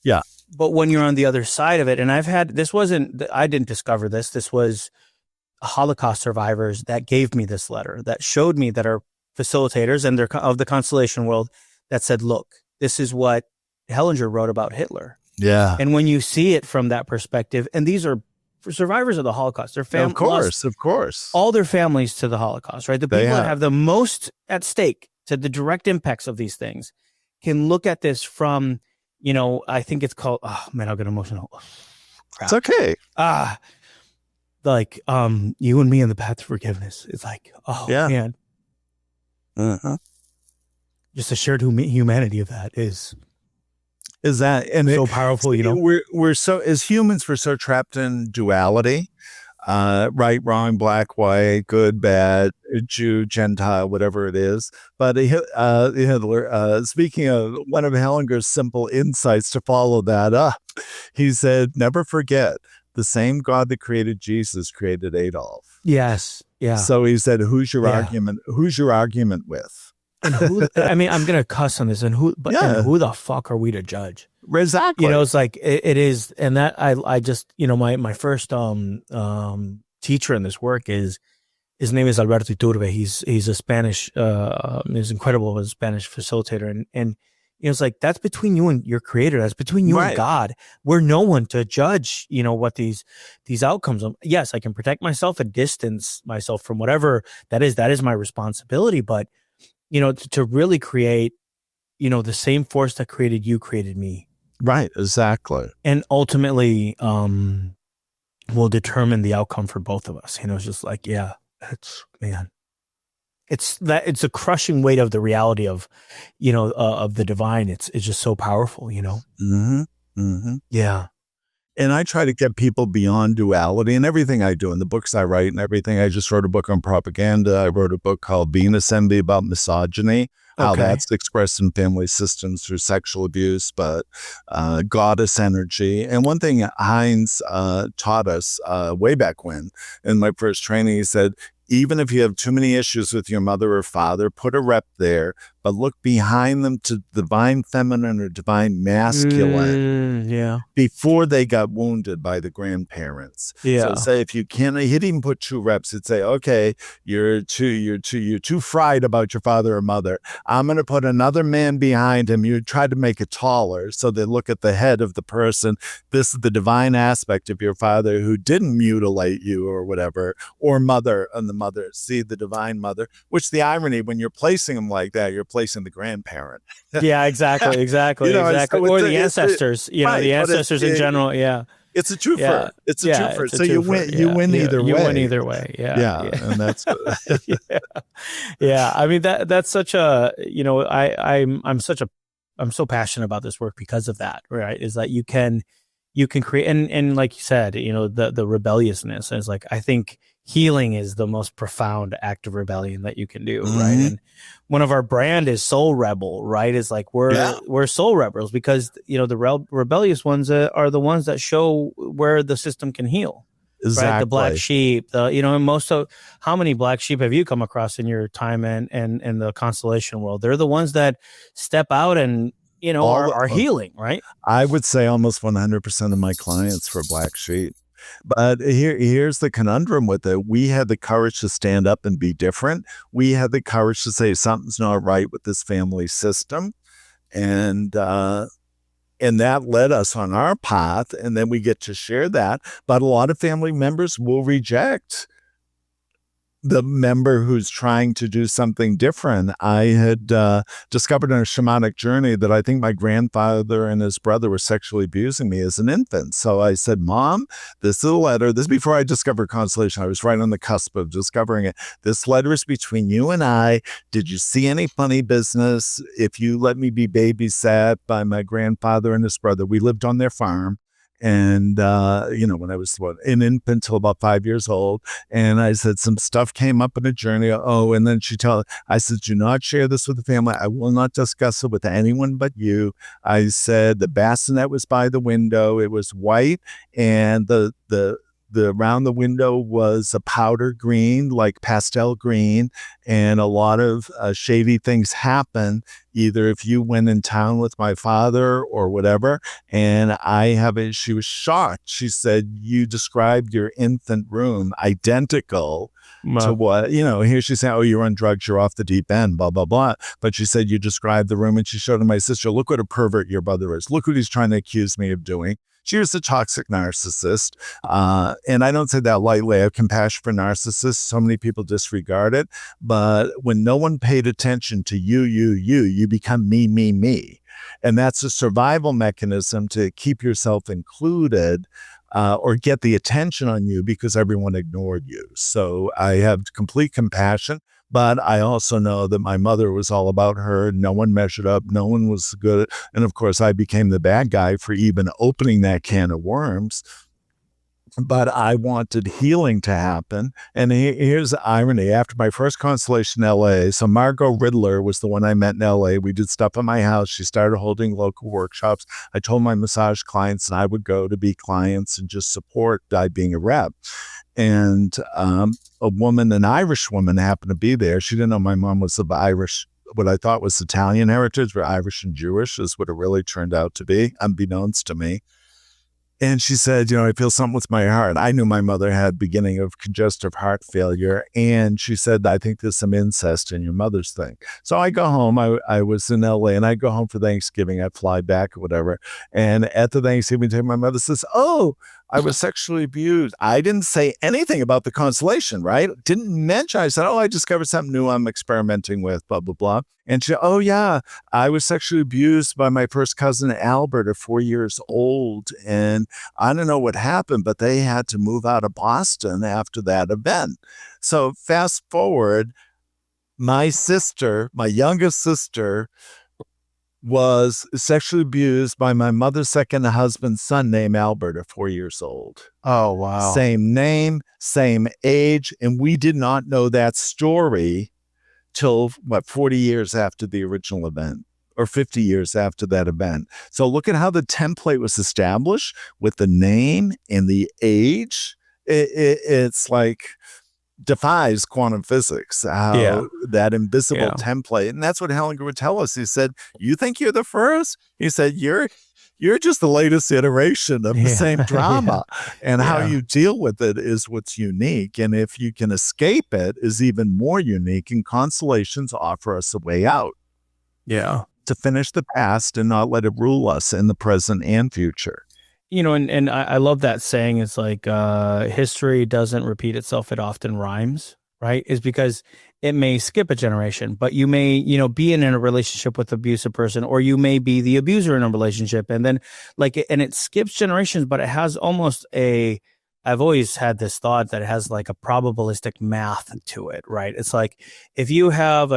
Yeah, but when you're on the other side of it, and I didn't discover this. This was Holocaust survivors that gave me this letter, that showed me, that are facilitators and they're of the constellation world, that said, look, this is what Hellinger wrote about Hitler. Yeah. And when you see it from that perspective, and these are survivors of the Holocaust, their families, of course, all their families to the Holocaust, right? The people that have the most at stake to the direct impacts of these things can look at this from I think it's called, oh man, I'll get emotional. It's Crap. okay. Like, you and me in the path to forgiveness. It's like, oh Yeah. man, Uh-huh. just the shared humanity of that is that and so powerful, we're so, as humans, we're so trapped in duality, right, wrong, black, white, good, bad, Jew, Gentile, whatever it is. But Hitler, speaking of one of Hellinger's simple insights to follow that up, he said, never forget, the same God that created Jesus created Adolf. Yes. Yeah. So he said, who's your argument with? And I'm going to cuss on this, and who the fuck are we to judge? Exactly. It's like, it is. And that I just, my first, teacher in this work his name is Alberto Iturbe. He's a Spanish, he's incredible as a Spanish facilitator. And it's like, that's between you and your creator. That's between you and God. We're no one to judge, what these outcomes are. Yes, I can protect myself and distance myself from whatever that is. That is my responsibility. But, to really create, the same force that created you created me. Right. Exactly. And ultimately, will determine the outcome for both of us. It's just like, yeah, it's a crushing weight of the reality of, of the divine. It's just so powerful, Mm-hmm. Mm-hmm. Yeah. And I try to get people beyond duality in everything I do, in the books I write and everything. I just wrote a book on propaganda. I wrote a book called Venus Envy about misogyny, how that's expressed in family systems through sexual abuse, but goddess energy. And one thing Heinz taught us way back when, in my first training, he said, even if you have too many issues with your mother or father, put a rep there, but look behind them to divine feminine or divine masculine before they got wounded by the grandparents. So say if you can't, he'd even put 2 reps. He'd say, okay, you're too fried about your father or mother. I'm going to put another man behind him. You try to make it taller so they look at the head of the person. This is the divine aspect of your father who didn't mutilate you or whatever, or mother and the mother, see the divine mother, which the irony, when you're placing them like that, you're placing the grandparent. Yeah, exactly. Exactly. Or the ancestors, the ancestors in general. Yeah. It's a twofer. It's a twofer. So you win either way. You win either way. Yeah. And that's yeah. I mean, that's such a, I'm so passionate about this work because of that, right? Is that you can create, and like you said, the rebelliousness is like, I think healing is the most profound act of rebellion that you can do. Mm-hmm. Right. And one of our brand is Soul Rebel, right? Is like, we're soul rebels because, the rebellious ones are the ones that show where the system can heal. Exactly. Right? The black sheep, and most of, how many black sheep have you come across in your time and the constellation world? They're the ones that step out and, are healing, right? I would say almost 100% of my clients were black sheep. But here's the conundrum with it. We had the courage to stand up and be different. We had the courage to say something's not right with this family system. And that led us on our path. And then we get to share that. But a lot of family members will reject the member who's trying to do something different. I had discovered on a shamanic journey that I think my grandfather and his brother were sexually abusing me as an infant. So I said, Mom, this is a letter. This is before I discovered constellation. I was right on the cusp of discovering it. This letter is between you and I. Did you see any funny business if you let me be babysat by my grandfather and his brother? We lived on their farm. And, when I was an infant till about 5 years old, and I said, some stuff came up in a journey. And then I said, do not share this with the family. I will not discuss it with anyone but you. I said, the bassinet was by the window. It was white, and the around the window was a powder green, like pastel green, and a lot of shady things happen, either if you went in town with my father or whatever. And she was shocked. She said, you described your infant room identical to what, here she's saying, you're on drugs, you're off the deep end, blah, blah, blah. But she said, you described the room, and she showed to my sister, look what a pervert your brother is. Look what he's trying to accuse me of doing. She was a toxic narcissist. And I don't say that lightly. I have compassion for narcissists. So many people disregard it. But when no one paid attention to you become me. And that's a survival mechanism to keep yourself included or get the attention on you because everyone ignored you. So I have complete compassion. But I also know that my mother was all about her. No one measured up. No one was good. And of course, I became the bad guy for even opening that can of worms. But I wanted healing to happen. And here's the irony. After my first constellation in LA, so Margot Riddler was the one I met in LA. We did stuff at my house. She started holding local workshops. I told my massage clients and I would go to be clients and just support by being a rep. And a woman, an Irish woman, happened to be there. She didn't know my mom was of Irish, what I thought was Italian heritage, but Irish and Jewish is what it really turned out to be, unbeknownst to me. And she said, I feel something with my heart. I knew my mother had beginning of congestive heart failure. And she said, I think there's some incest in your mother's thing. So I go home. I was in LA and I go home for Thanksgiving. I fly back or whatever. And at the Thanksgiving time, my mother says, oh, I was sexually abused. I didn't say anything about the constellation, right? Didn't mention. I said, oh, I discovered something new I'm experimenting with, blah, blah, blah. And she, oh, yeah, I was sexually abused by my first cousin, Albert, at 4 years old. And I don't know what happened, but they had to move out of Boston after that event. So fast forward, my sister, my youngest sister, was sexually abused by my mother's second husband's son named Albert at 4 years old. Oh, wow. Same name, same age. And we did not know that story till 40 years after the original event or 50 years after that event. So look at how the template was established with the name and the age. It's like defies quantum physics, how that invisible template. And that's what Hellinger would tell us. He said, you think you're the first? He said, you're just the latest iteration of the same drama. And how you deal with it is what's unique. And if you can escape it is even more unique. And constellations offer us a way out. Yeah. To finish the past and not let it rule us in the present and future. And I love that saying. It's like history doesn't repeat itself. It often rhymes, right? Is because it may skip a generation, but you may, be in a relationship with an abusive person, or you may be the abuser in a relationship. And then and it skips generations, but it has almost I've always had this thought that it has like a probabilistic math to it, right? It's like if you have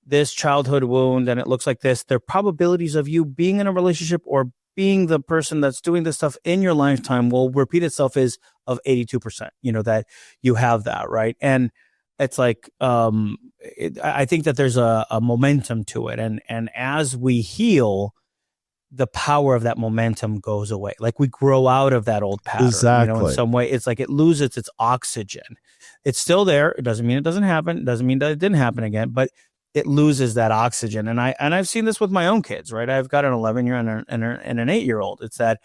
this childhood wound and it looks like this, the probabilities of you being in a relationship or being the person that's doing this stuff in your lifetime will repeat itself is of 82%, that you have that, right? And it's like, I think that there's a momentum to it. And as we heal, the power of that momentum goes away. Like we grow out of that old pattern, in some way. It's like it loses its oxygen. It's still there. It doesn't mean it doesn't happen. It doesn't mean that it didn't happen again, but it loses that oxygen. And I've seen this with my own kids, right? I've got an 11-year and an 8-year-old. It's that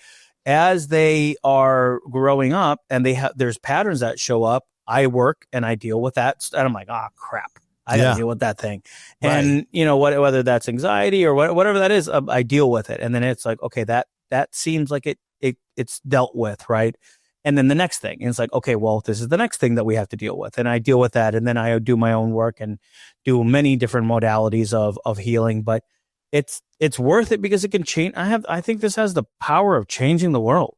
as they are growing up and there's patterns that show up, I work and I deal with that. And I'm like, oh crap, I got to deal with that thing. Right. And whether that's anxiety or whatever that is, I deal with it. And then it's like, okay, that seems like it's dealt with. Right. And then the next thing, and it's like, okay, well, this is the next thing that we have to deal with. And I deal with that. And then I do my own work and do many different modalities of healing. But it's worth it because it can change. I think this has the power of changing the world.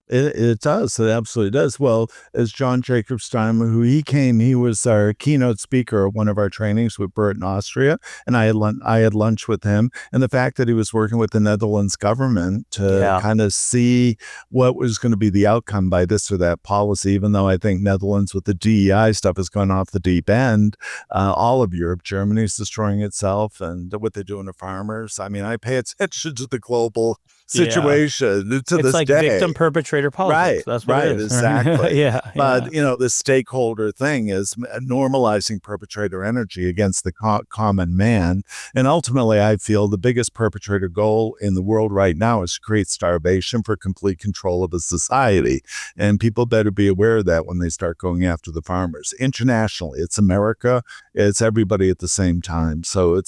It does. It absolutely does. Well, as John Jacob Steinman, he was our keynote speaker at one of our trainings with Bert in Austria, and I had lunch with him. And the fact that he was working with the Netherlands government to kind of see what was going to be the outcome by this or that policy, even though I think Netherlands with the DEI stuff has gone off the deep end, all of Europe, Germany's destroying itself, and what they're doing to farmers. I mean, I pay attention to the global situation to it's this like day. Victim perpetrator politics. Right, that's what it is. Exactly. But the stakeholder thing is normalizing perpetrator energy against the common man. And ultimately, I feel the biggest perpetrator goal in the world right now is to create starvation for complete control of the society. And people better be aware of that when they start going after the farmers. Internationally, it's America, it's everybody at the same time. So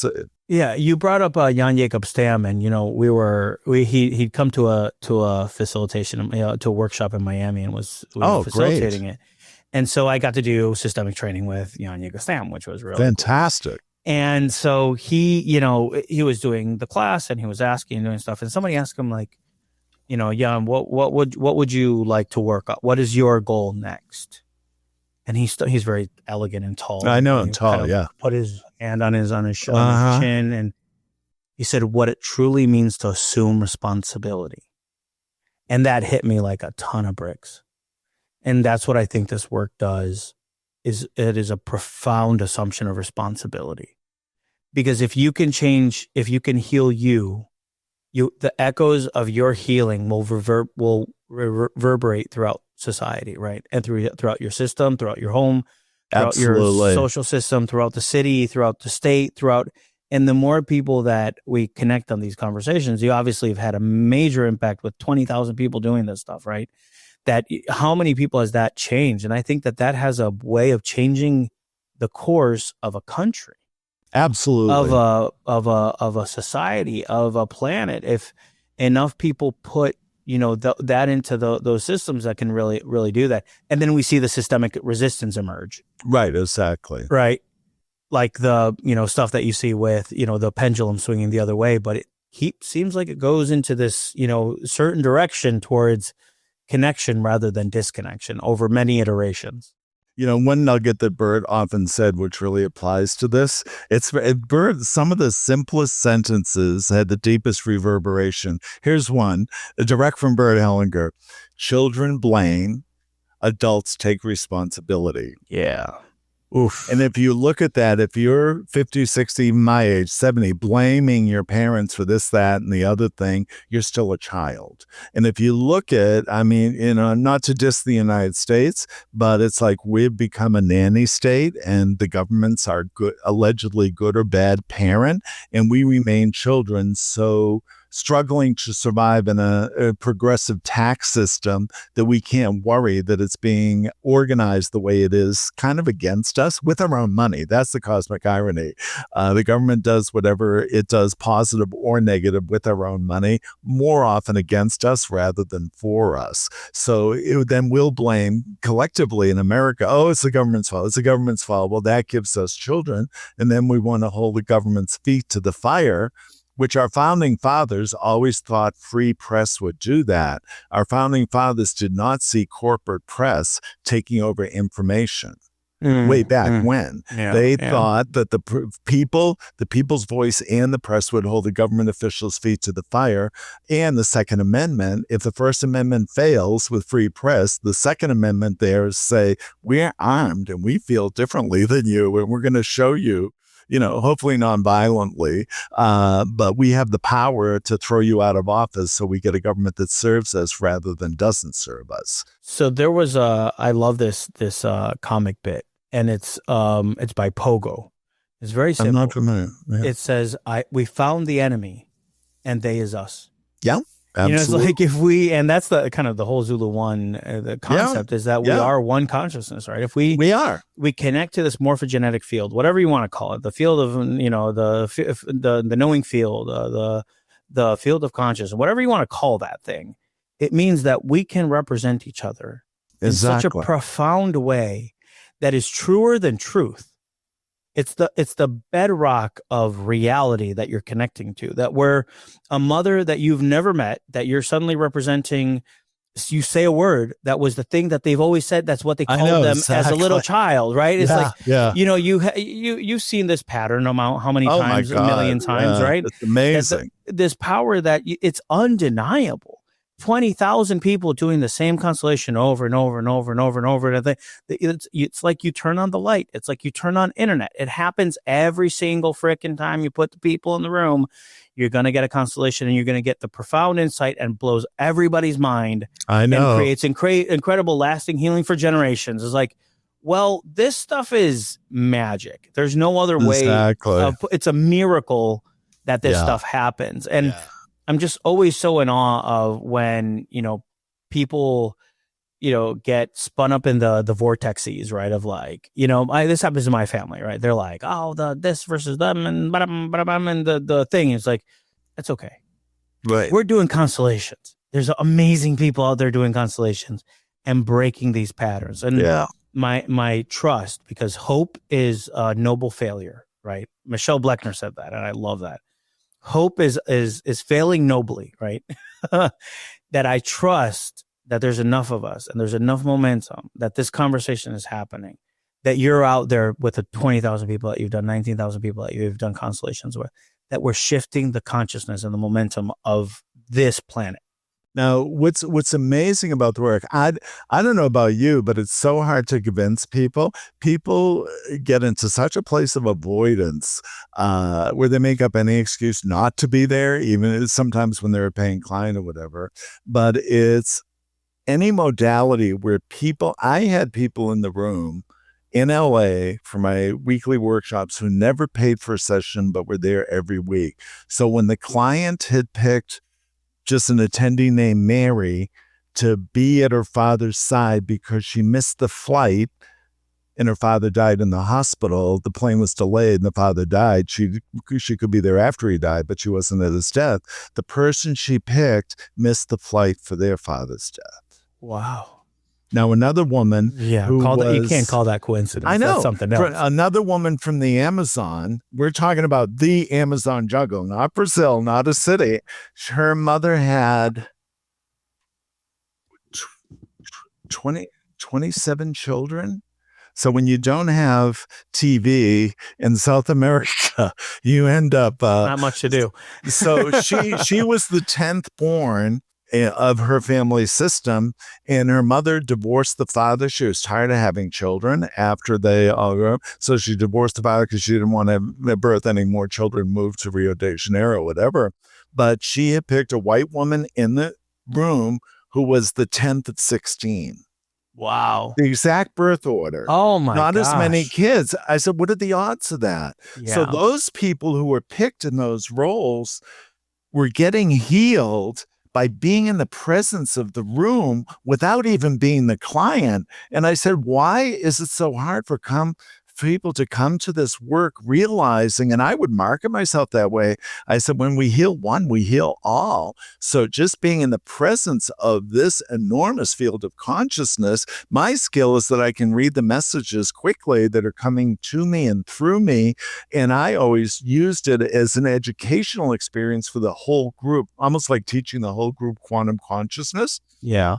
yeah, you brought up Jan Jacob Stam, and he'd come to a facilitation, to a workshop in Miami, and was facilitating it. And so I got to do systemic training with Jan Jacob Stam, which was really fantastic. Cool. And so he was doing the class and he was asking and doing stuff. And somebody asked him like, Jan, what would you like to work on? What is your goal next? And he's very elegant and tall. I know, and he tall, kind of yeah. put his hand on his chin, and he said, "What it truly means to assume responsibility." And that hit me like a ton of bricks. And that's what I think this work does. It is a profound assumption of responsibility. Because if you can heal the echoes of your healing will reverberate throughout society, right? And throughout your system, throughout your home, throughout Absolutely. your social system, throughout the city, throughout the state, and the more people that we connect on these conversations, you obviously have had a major impact with 20,000 people doing this stuff, right? That how many people has that changed? And I think that has a way of changing the course of a country. Absolutely. Of a society, of a planet. If enough people put that into those systems that can really, really do that. And then we see the systemic resistance emerge. Right, exactly. Right. Like the, stuff that you see with, the pendulum swinging the other way, but it seems like it goes into this, certain direction towards connection rather than disconnection over many iterations. One nugget that Bert often said, which really applies to this, Bert, some of the simplest sentences had the deepest reverberation. Here's one, direct from Bert Hellinger. Children blame, adults take responsibility. Yeah. Oof. And if you look at that, if you're 50, 60, my age, 70, blaming your parents for this, that, and the other thing, you're still a child. And if you look at, not to diss the United States, but it's like we've become a nanny state and the governments are allegedly good or bad parent, and we remain children. So struggling to survive in a progressive tax system that we can't worry that it's being organized the way it is kind of against us with our own money. That's the cosmic irony. The government does whatever it does, positive or negative, with our own money, more often against us rather than for us. So then we'll blame collectively in America, oh, it's the government's fault. It's the government's fault. Well, that gives us children. And then we want to hold the government's feet to the fire, which our founding fathers always thought free press would do that. Our founding fathers did not see corporate press taking over information. Way back when. They thought that the people's voice and the press would hold the government officials' feet to the fire. And the Second Amendment, if the First Amendment fails with free press, the Second Amendment there say, we're armed and we feel differently than you, and we're going to show you, hopefully non-violently, but we have the power to throw you out of office so we get a government that serves us rather than doesn't serve us. So there was I love this comic bit, and it's by Pogo. It's very simple. I'm not familiar. Yeah. It says, we found the enemy and they is us. Yeah. Absolutely. It's like and that's the kind of the whole Zulu One, the concept is that we are one consciousness, right? If we connect to this morphogenetic field, whatever you want to call it, the field of, the knowing field, the field of consciousness, whatever you want to call that thing, it means that we can represent each other in such a profound way that is truer than truth. It's the bedrock of reality that you're connecting to, that we're a mother that you've never met, that you're suddenly representing. You say a word that was the thing that they've always said. That's what they called them as a little child, right? It's you've seen this pattern how many times, a million times, right? It's amazing. This power that it's undeniable. 20,000 people doing the same constellation over and over and over and over and over. And it's like you turn on the light. It's like you turn on internet. It happens every single freaking time you put the people in the room. You're going to get a constellation and you're going to get the profound insight and blows everybody's mind. I know. And creates incredible lasting healing for generations. It's like, well, this stuff is magic. There's no other way. Exactly. It's a miracle that this stuff happens. And I'm just always so in awe of when, people, get spun up in the vortexes, right? Of like, this happens in my family, right? They're like, oh, this versus them and the thing is like, that's okay. Right. We're doing constellations. There's amazing people out there doing constellations and breaking these patterns. And my trust, because hope is a noble failure. right? Michelle Bleckner said that, and I love that. Hope is failing nobly, right? That I trust that there's enough of us and there's enough momentum that this conversation is happening, that you're out there with the 20,000 people that you've done, 19,000 people that you've done constellations with, that we're shifting the consciousness and the momentum of this planet. Now, what's amazing about the work, I don't know about you, but it's so hard to convince people. People get into such a place of avoidance where they make up any excuse not to be there, even sometimes when they're a paying client or whatever. But it's any modality where I had people in the room in LA for my weekly workshops who never paid for a session, but were there every week. So when the client had picked just an attendee named Mary to be at her father's side because she missed the flight and her father died in the hospital. The plane was delayed and the father died. She could be there after he died, but she wasn't at his death. The person she picked missed the flight for their father's death. Wow. Now, another woman you can't call that coincidence. I know. That's something else. Another woman from the Amazon, we're talking about the Amazon jungle, not Brazil, not a city. Her mother had 27 children. So when you don't have TV in South America, you end up not much to do. So she was the 10th born of her family system, and her mother divorced the father. She was tired of having children after they all grew up, so she divorced the father because she didn't want to birth any more children, moved to Rio de Janeiro, whatever. But she had picked a white woman in the room who was the 10th at 16. Wow. The exact birth order. Oh my Not gosh. as many kids. I said, what are the odds of that? Yeah. So those people who were picked in those roles were getting healed by being in the presence of the room without even being the client. And I said, why is it so hard for people to come to this work realizing, and I would market myself that way. I said, when we heal one, we heal all. So just being in the presence of this enormous field of consciousness, my skill is that I can read the messages quickly that are coming to me and through me. And I always used it as an educational experience for the whole group, almost like teaching the whole group quantum consciousness. Yeah.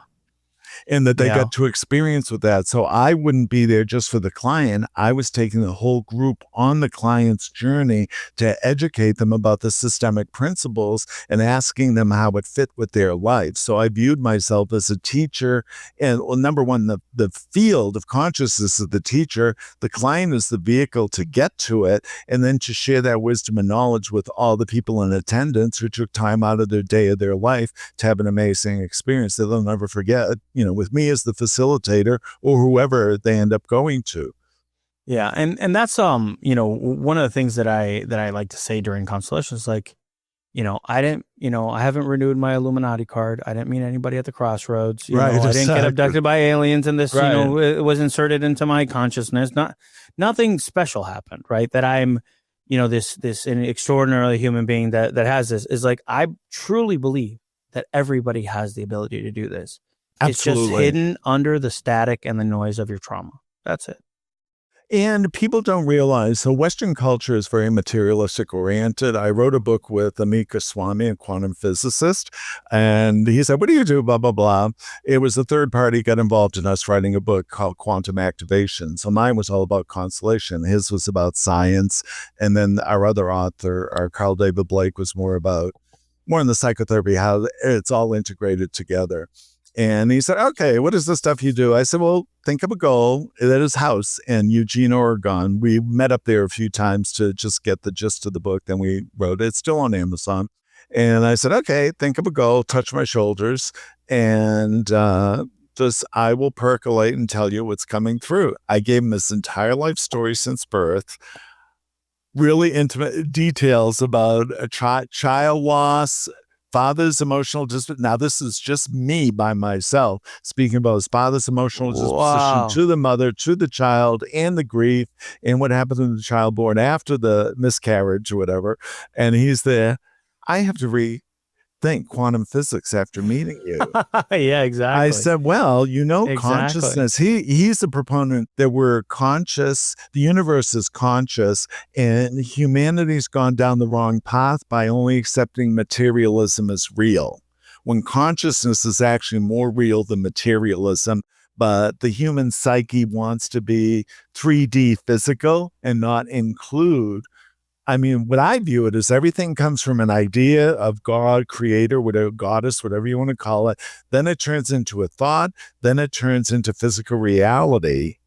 And that they got to experience with that. So I wouldn't be there just for the client. I was taking the whole group on the client's journey to educate them about the systemic principles and asking them how it fit with their life. So I viewed myself as a teacher. And well, number one, the field of consciousness is the teacher. The client is the vehicle to get to it, and then to share that wisdom and knowledge with all the people in attendance who took time out of their day of their life to have an amazing experience that they'll never forget. With me as the facilitator or whoever they end up going to. Yeah. And that's, one of the things that I like to say during constellations, like, I haven't renewed my Illuminati card. I didn't meet anybody at the crossroads. I didn't get abducted by aliens and this, it was inserted into my consciousness. Nothing special happened, right? That I'm, this an extraordinarily human being that has this. Is like, I truly believe that everybody has the ability to do this. Absolutely. It's just hidden under the static and the noise of your trauma. That's it. And people don't realize, so Western culture is very materialistic oriented. I wrote a book with Amit Goswami, a quantum physicist, and he said, what do you do, blah, blah, blah. It was a third party got involved in us writing a book called Quantum Activation. So mine was all about constellation. His was about science. And then our other author, our Carl David Blake, was more in the psychotherapy, how it's all integrated together. And he said, okay, what is the stuff you do? I said, well, think of a goal at his house in Eugene, Oregon. We met up there a few times to just get the gist of the book. Then we wrote it. It's still on Amazon. And I said, okay, think of a goal, touch my shoulders, and I will percolate and tell you what's coming through. I gave him his entire life story since birth, really intimate details about a child loss, father's emotional disposition. Now, this is just me by myself speaking about his father's emotional disposition to the mother, to the child, and the grief, and what happened to the child born after the miscarriage or whatever. And he's there. I have to think quantum physics after meeting you. Yeah, I exactly. said, well, Exactly. consciousness, he's a proponent that we're conscious, the universe is conscious, and humanity's gone down the wrong path by only accepting materialism as real. When consciousness is actually more real than materialism, but the human psyche wants to be 3D physical and not include. I mean, what I view it is everything comes from an idea of God, creator, whatever, goddess, whatever you want to call it. Then it turns into a thought. Then it turns into physical reality.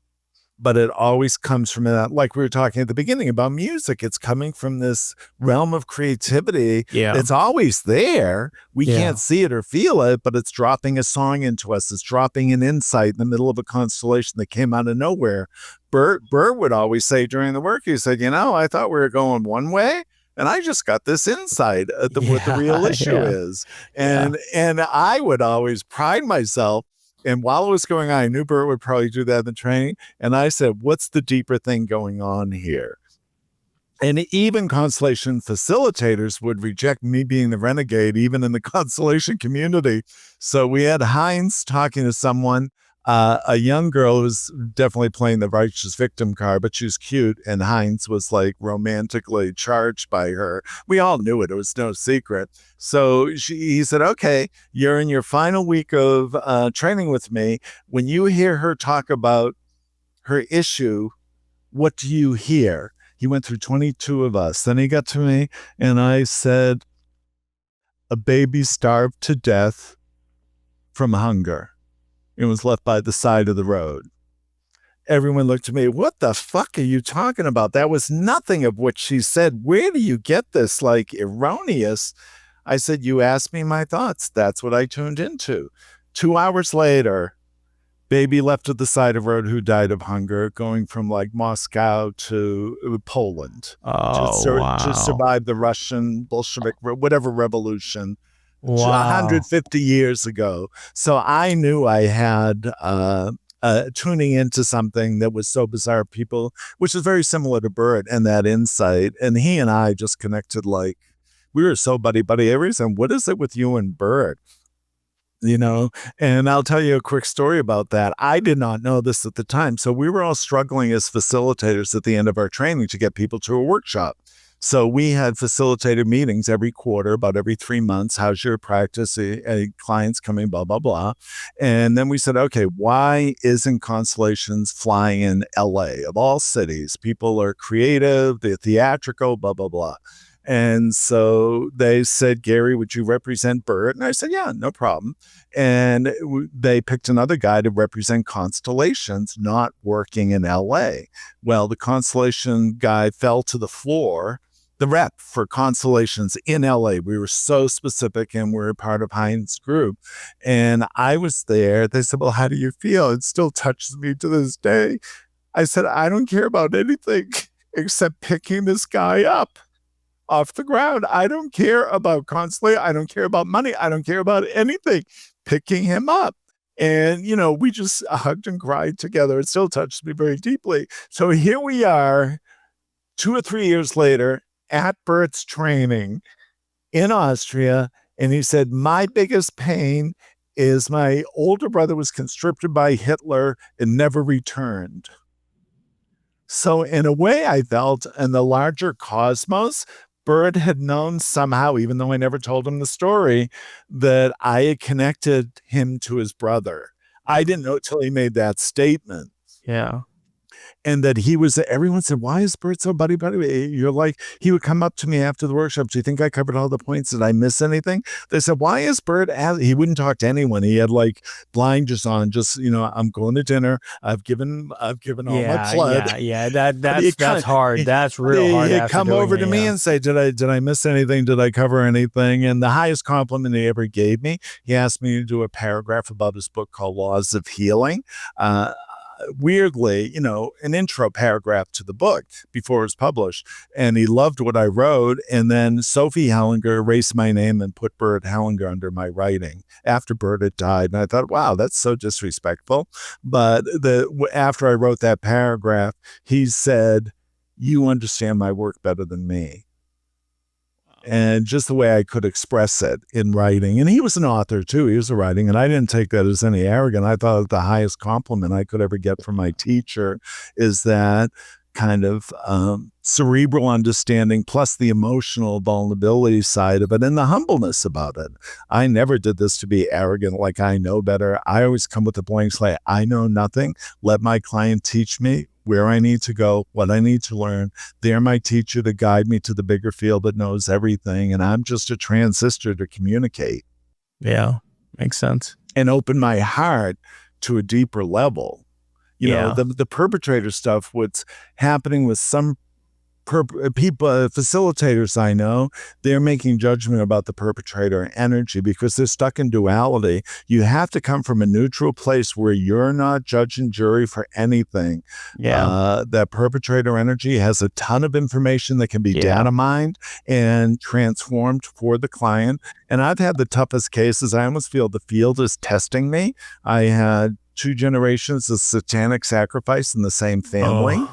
But it always comes from that, like we were talking at the beginning about music. It's coming from this realm of creativity. Yeah. It's always there. We Yeah. can't see it or feel it, but it's dropping a song into us. It's dropping an insight in the middle of a constellation that came out of nowhere. Bert would always say during the work, he said, I thought we were going one way. And I just got this insight at what the real Yeah. issue Yeah. is. Yeah. And I would always pride myself. And while it was going on, I knew Bert would probably do that in the training. And I said, what's the deeper thing going on here? And even constellation facilitators would reject me being the renegade, even in the constellation community. So we had Heinz talking to someone, a young girl who was definitely playing the righteous victim card, but she was cute. And Heinz was like romantically charged by her. We all knew it, it was no secret. So he said, okay, you're in your final week of training with me. When you hear her talk about her issue, what do you hear? He went through 22 of us. Then he got to me and I said, a baby starved to death from hunger and was left by the side of the road. Everyone looked at me, what the fuck are you talking about? That was nothing of what she said. Where do you get this like erroneous? I said, you asked me my thoughts. That's what I tuned into. 2 hours later, baby left at the side of the road who died of hunger, going from like Moscow to Poland Oh, to wow. survive the Russian Bolshevik, whatever revolution, Wow. 150 years ago. So I knew I had tuning into something that was so bizarre, people, which is very similar to Bert and that insight. And he and I just connected like we were so buddy buddy. Every time, what is it with you and Bert? you know and I'll tell you a quick story about that. I did not know this at the time, so we were all struggling as facilitators at the end of our training to get people to a workshop. So we had facilitated meetings every quarter, about every 3 months. How's your practice? Clients coming, blah blah blah. And then we said, okay, why isn't Constellations flying in LA of all cities? People are creative, they're theatrical, blah blah blah. And so they said, Gary, would you represent Bert? And I said, yeah, no problem. And they picked another guy to represent Constellations, not working in LA. Well, the Constellation guy fell to the floor. The rep for Constellations in LA, we were so specific and we're part of Heinz's group. And I was there. They said, well, how do you feel? It still touches me to this day. I said, I don't care about anything except picking this guy up off the ground. I don't care about constantly. I don't care about money. I don't care about anything. Picking him up. And, we just hugged and cried together. It still touched me very deeply. So here we are, 2 or 3 years later, at Bert's training in Austria. And he said, my biggest pain is my older brother was conscripted by Hitler and never returned. So, in a way, I felt in the larger cosmos, Bird had known somehow, even though I never told him the story, that I had connected him to his brother. I didn't know till he made that statement. Yeah. And that everyone said, why is Bert so buddy buddy? You're like, he would come up to me after the workshop. Do you think I covered all the points? Did I miss anything? They said, why is Bert, he wouldn't talk to anyone. He had like blinders on, just, I'm going to dinner. I've given all my Yeah. blood. Yeah. Yeah. But That's hard. That's real hard he'd after come doing over it. to me Yeah. and say, did I miss anything? Did I cover anything? And the highest compliment he ever gave me, he asked me to do a paragraph about his book called Laws of Healing. Weirdly, an intro paragraph to the book before it was published. And he loved what I wrote. And then Sophie Hellinger erased my name and put Bert Hellinger under my writing after Bert had died. And I thought, wow, that's so disrespectful. But after I wrote that paragraph, he said, you understand my work better than me. and just the way I could express it in writing. And he was an author too. He was a writing, and I didn't take that as any arrogant. I thought the highest compliment I could ever get from my teacher is that kind of cerebral understanding plus the emotional vulnerability side of it and the humbleness about it. I never did this to be arrogant, like I know better. I always come with a blank slate. I know nothing. Let my client teach me where I need to go, what I need to learn. They're my teacher to guide me to the bigger field that knows everything. And I'm just a transistor to communicate. Yeah, makes sense. And open my heart to a deeper level. You know, the perpetrator stuff, what's happening with some people, facilitators I know, they're making judgment about the perpetrator energy because they're stuck in duality. You have to come from a neutral place where you're not judge and jury for anything. That perpetrator energy has a ton of information that can be data mined and transformed for the client. And I've had the toughest cases. I almost feel the field is testing me. I had 2 generations of satanic sacrifice in the same family.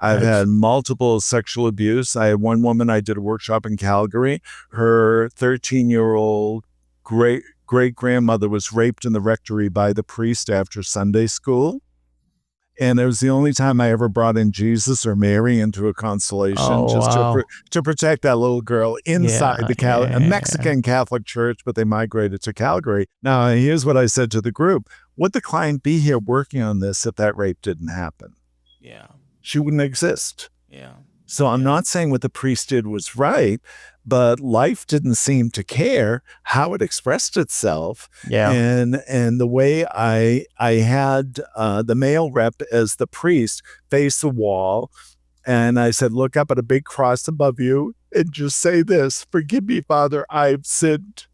I've had multiple sexual abuse. I had one woman, I did a workshop in Calgary. Her 13-year-old great-grandmother was raped in the rectory by the priest after Sunday school. And it was the only time I ever brought in Jesus or Mary into a constellation to protect that little girl inside a Mexican Catholic church, but they migrated to Calgary. Now, here's what I said to the group. Would the client be here working on this if that rape didn't happen? Yeah. She wouldn't exist. Yeah. So I'm not saying what the priest did was right, but life didn't seem to care how it expressed itself. And the way I had the male rep as the priest face the wall, and I said, look up at a big cross above you and just say this, forgive me, Father, I've sinned.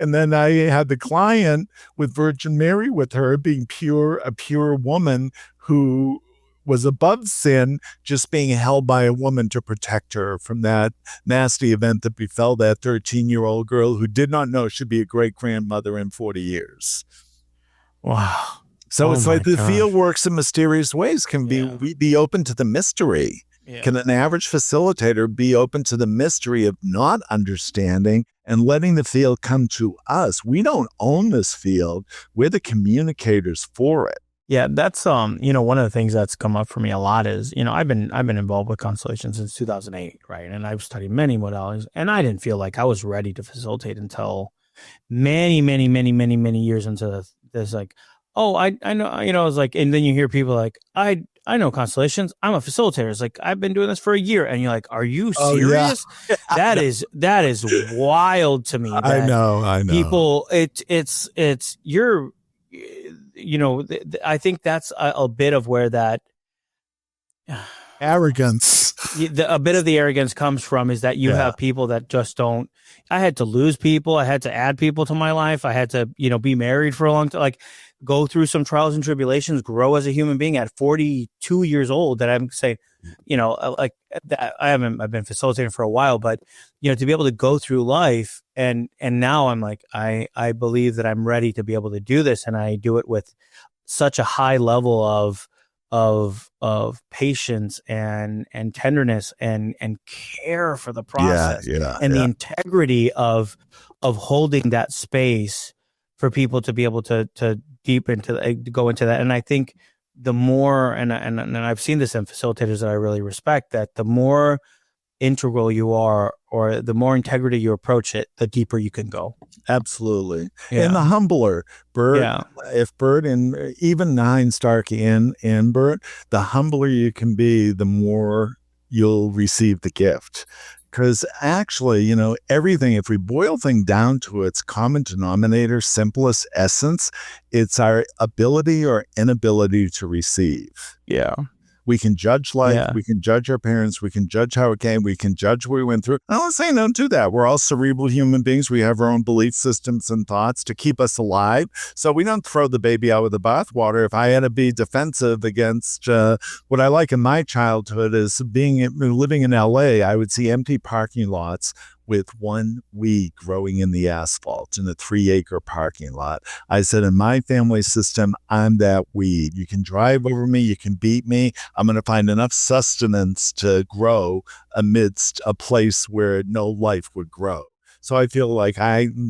And then I had the client with Virgin Mary with her being a pure woman who was above sin, just being held by a woman to protect her from that nasty event that befell that 13-year-old girl who did not know she'd be a great-grandmother in 40 years. Wow. So it's like the field works in mysterious ways. Can be open to the mystery. Can an average facilitator be open to the mystery of not understanding and letting the field come to us? We don't own this field. We're the communicators for it. Yeah, that's one of the things that's come up for me a lot is, I've been involved with constellation since 2008, right? And I've studied many modalities, and I didn't feel like I was ready to facilitate until many, many, many, many, many years into this. Like, oh, I know, I was like, and then you hear people like, I know constellations. I'm a facilitator. It's like, I've been doing this for a year, and you're like, are you serious? That is wild to me. I know. People, it's you're. I think that's a bit of where that arrogance, a bit of the arrogance comes from, is that you have people that just don't. I had to lose people. I had to add people to my life. I had to, be married for a long time, like go through some trials and tribulations, grow as a human being at 42 years old. That I'm saying, like I've been facilitating for a while, but to be able to go through life and now I'm like, I believe that I'm ready to be able to do this. And I do it with such a high level of patience and tenderness and care for the process and the integrity of holding that space for people to be able to go into that. And I think the more, and I've seen this in facilitators that I really respect, that the more integral you are, or the more integrity you approach it, the deeper you can go. Absolutely. And the humbler Bert, if Bert and even Nine Starkey and Bert, the humbler you can be, the more you'll receive the gift. Because actually, everything, if we boil things down to its common denominator, simplest essence, it's our ability or inability to receive. Yeah. We can judge life. We can judge our parents. We can judge how it came. We can judge what we went through. I don't say don't do that. We're all cerebral human beings. We have our own belief systems and thoughts to keep us alive. So we don't throw the baby out with the bathwater. If I had to be defensive against what I like in my childhood is living in LA, I would see empty parking lots with one weed growing in the asphalt in a 3-acre parking lot. I said, in my family system, I'm that weed. You can drive over me, you can beat me. I'm going to find enough sustenance to grow amidst a place where no life would grow. So I feel like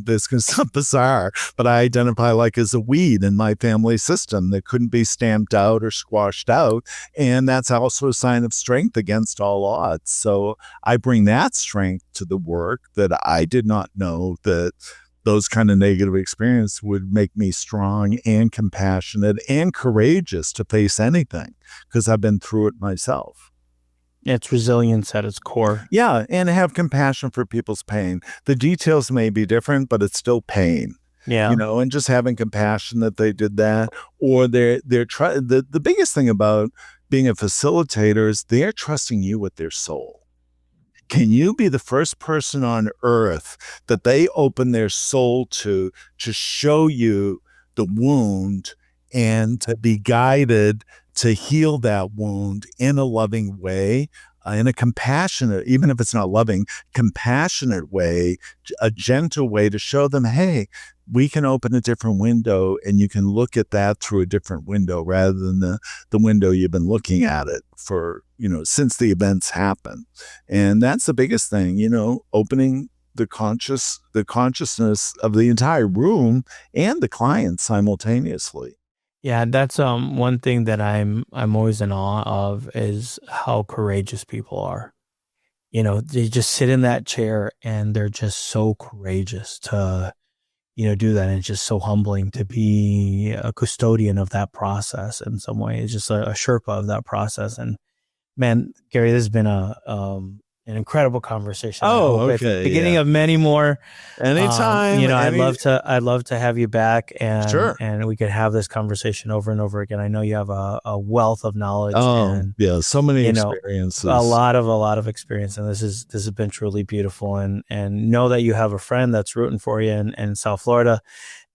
this can sound bizarre, but I identify like as a weed in my family system that couldn't be stamped out or squashed out. And that's also a sign of strength against all odds. So I bring that strength to the work that I did not know that those kind of negative experiences would make me strong and compassionate and courageous to face anything because I've been through it myself. It's resilience at its core. Yeah, and have compassion for people's pain. The details may be different, but it's still pain. Yeah. And just having compassion that they did that, or the biggest thing about being a facilitator is they're trusting you with their soul. Can you be the first person on earth that they open their soul to show you the wound and to be guided to heal that wound in a loving way, in a compassionate, even if it's not loving, compassionate way, a gentle way to show them, hey, we can open a different window and you can look at that through a different window rather than the window you've been looking at it for, since the events happened. And that's the biggest thing, opening the consciousness of the entire room and the client simultaneously. Yeah, that's one thing that I'm always in awe of is how courageous people are. They just sit in that chair and they're just so courageous to, do that. And it's just so humbling to be a custodian of that process in some way. It's just a Sherpa of that process. And man, Gary, this has been an incredible conversation. Oh, okay. Beginning of many more. Anytime. I'd love to have you back and sure. and we could have this conversation over and over again. I know you have a wealth of knowledge. And so many experiences. A lot of experience, and this has been truly beautiful. And know that you have a friend that's rooting for you in South Florida,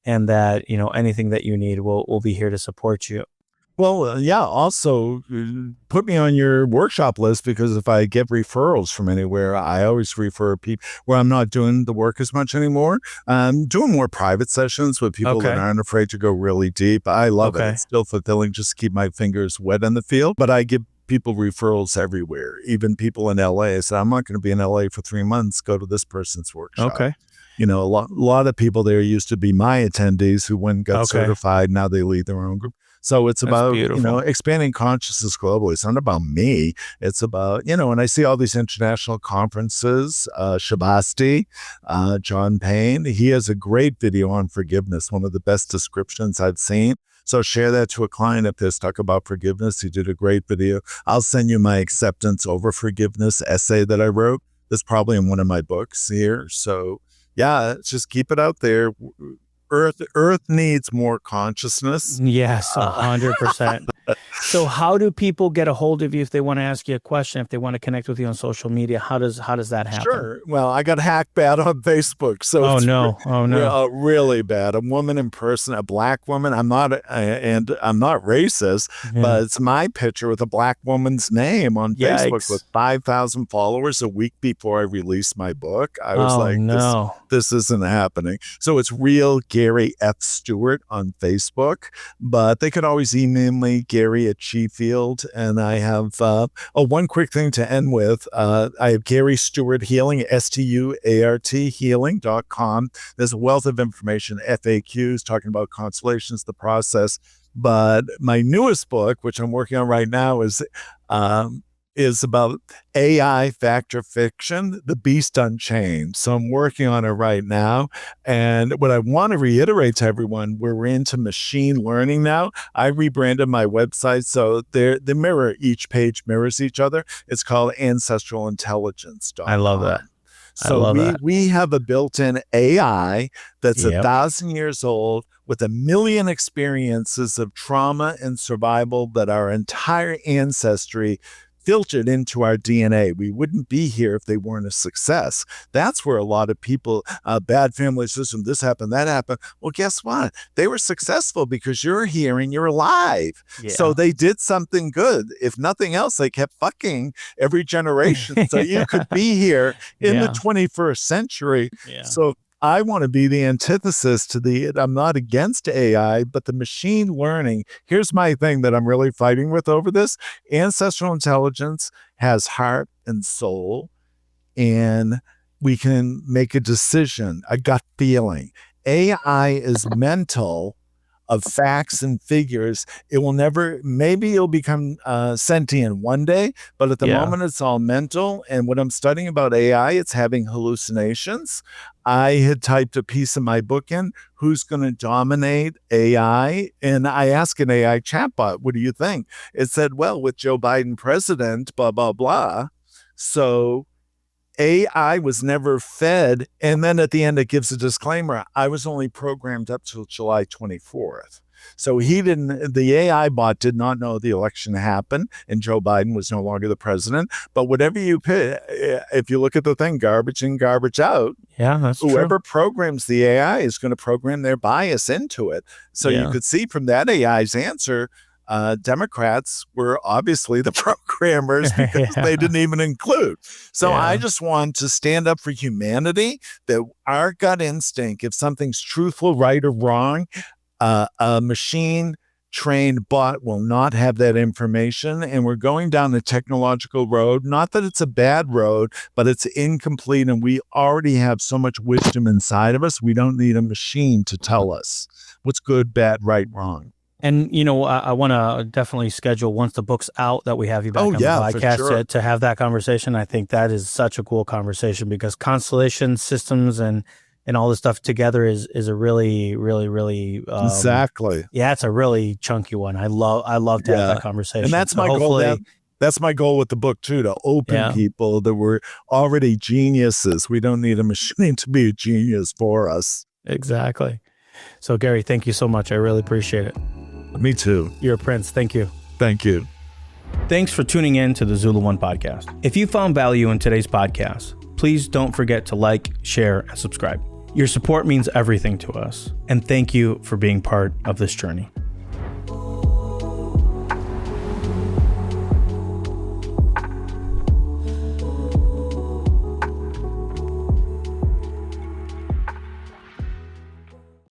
and that anything that you need, we'll be here to support you. Well, also put me on your workshop list, because if I get referrals from anywhere, I always refer people where I'm not doing the work as much anymore. I'm doing more private sessions with people that aren't afraid to go really deep. I love it. It's still fulfilling just to keep my fingers wet in the field, but I give people referrals everywhere, even people in LA. So I'm not going to be in LA for 3 months. Go to this person's workshop. Okay. A lot of people there used to be my attendees who went and got certified. Now they lead their own group. So it's about, expanding consciousness globally. It's not about me. It's about, and I see all these international conferences, Shabasti, John Payne. He has a great video on forgiveness, one of the best descriptions I've seen. So share that to a client if they're stuck about forgiveness. He did a great video. I'll send you my acceptance over forgiveness essay that I wrote. That's probably in one of my books here. So just keep it out there. Earth needs more consciousness. Yes, 100%. So how do people get a hold of you if they want to ask you a question, if they want to connect with you on social media? How does that happen? Sure. Well, I got hacked bad on Facebook. So really bad. A woman in person, a black woman. I'm not racist, but it's my picture with a black woman's name on Facebook with 5,000 followers a week before I released my book. I was this isn't happening. So it's real Gary F. Stuart on Facebook, but they could always email me, Gary@Chifield. And I have one quick thing to end with. I have Gary Stewart Healing, STUART healing.com. There's a wealth of information, FAQs, talking about constellations, the process. But my newest book, which I'm working on right now, is about AI factor fiction, The Beast Unchained. So I'm working on it right now. And what I want to reiterate to everyone, we're into machine learning now. I rebranded my website so each page mirrors each other. It's called ancestralintelligence.com. I love that. So we have a built-in AI that's 1,000 years old with 1 million experiences of trauma and survival that our entire ancestry filtered into our DNA. We wouldn't be here if they weren't a success. That's where a lot of people, bad family system, this happened, that happened. Well, guess what? They were successful because you're here and you're alive. Yeah. So they did something good. If nothing else, they kept fucking every generation. So you could be here in the 21st century. Yeah. So I want to be the antithesis to I'm not against AI, but the machine learning. Here's my thing that I'm really fighting with over this. Ancestral intelligence has heart and soul, and we can make a decision, a gut feeling. AI is mental, of facts and figures. It will never, maybe it'll become sentient one day, but at the moment it's all mental. And what I'm studying about AI, it's having hallucinations. I had typed a piece of my book in, who's going to dominate AI? And I asked an AI chatbot, what do you think? It said, well, with Joe Biden president, blah, blah, blah. So AI was never fed. And then at the end, it gives a disclaimer. I was only programmed up till July 24th. So the AI bot did not know the election happened and Joe Biden was no longer the president. But whatever you pick, if you look at the thing, garbage in, garbage out. Yeah, that's whoever true. programs the AI is going to program their bias into it. So you could see from that AI's answer, Democrats were obviously the programmers because they didn't even include. So I just want to stand up for humanity, that our gut instinct, if something's truthful, right or wrong, a machine trained bot will not have that information. And we're going down the technological road. Not that it's a bad road, but it's incomplete. And we already have so much wisdom inside of us. We don't need a machine to tell us what's good, bad, right, wrong. And, I want to definitely schedule, once the book's out, that we have you back on the podcast to have that conversation. I think that is such a cool conversation, because constellation systems and all this stuff together is a really, really, really exactly. Yeah, it's a really chunky one. I love to have that conversation. And that's my goal. That's my goal with the book too, to open people that were already geniuses. We don't need a machine to be a genius for us. Exactly. So Gary, thank you so much. I really appreciate it. Me too. You're a prince. Thank you. Thank you. Thanks for tuning in to the Zulu One podcast. If you found value in today's podcast, please don't forget to like, share, and subscribe. Your support means everything to us. And thank you for being part of this journey.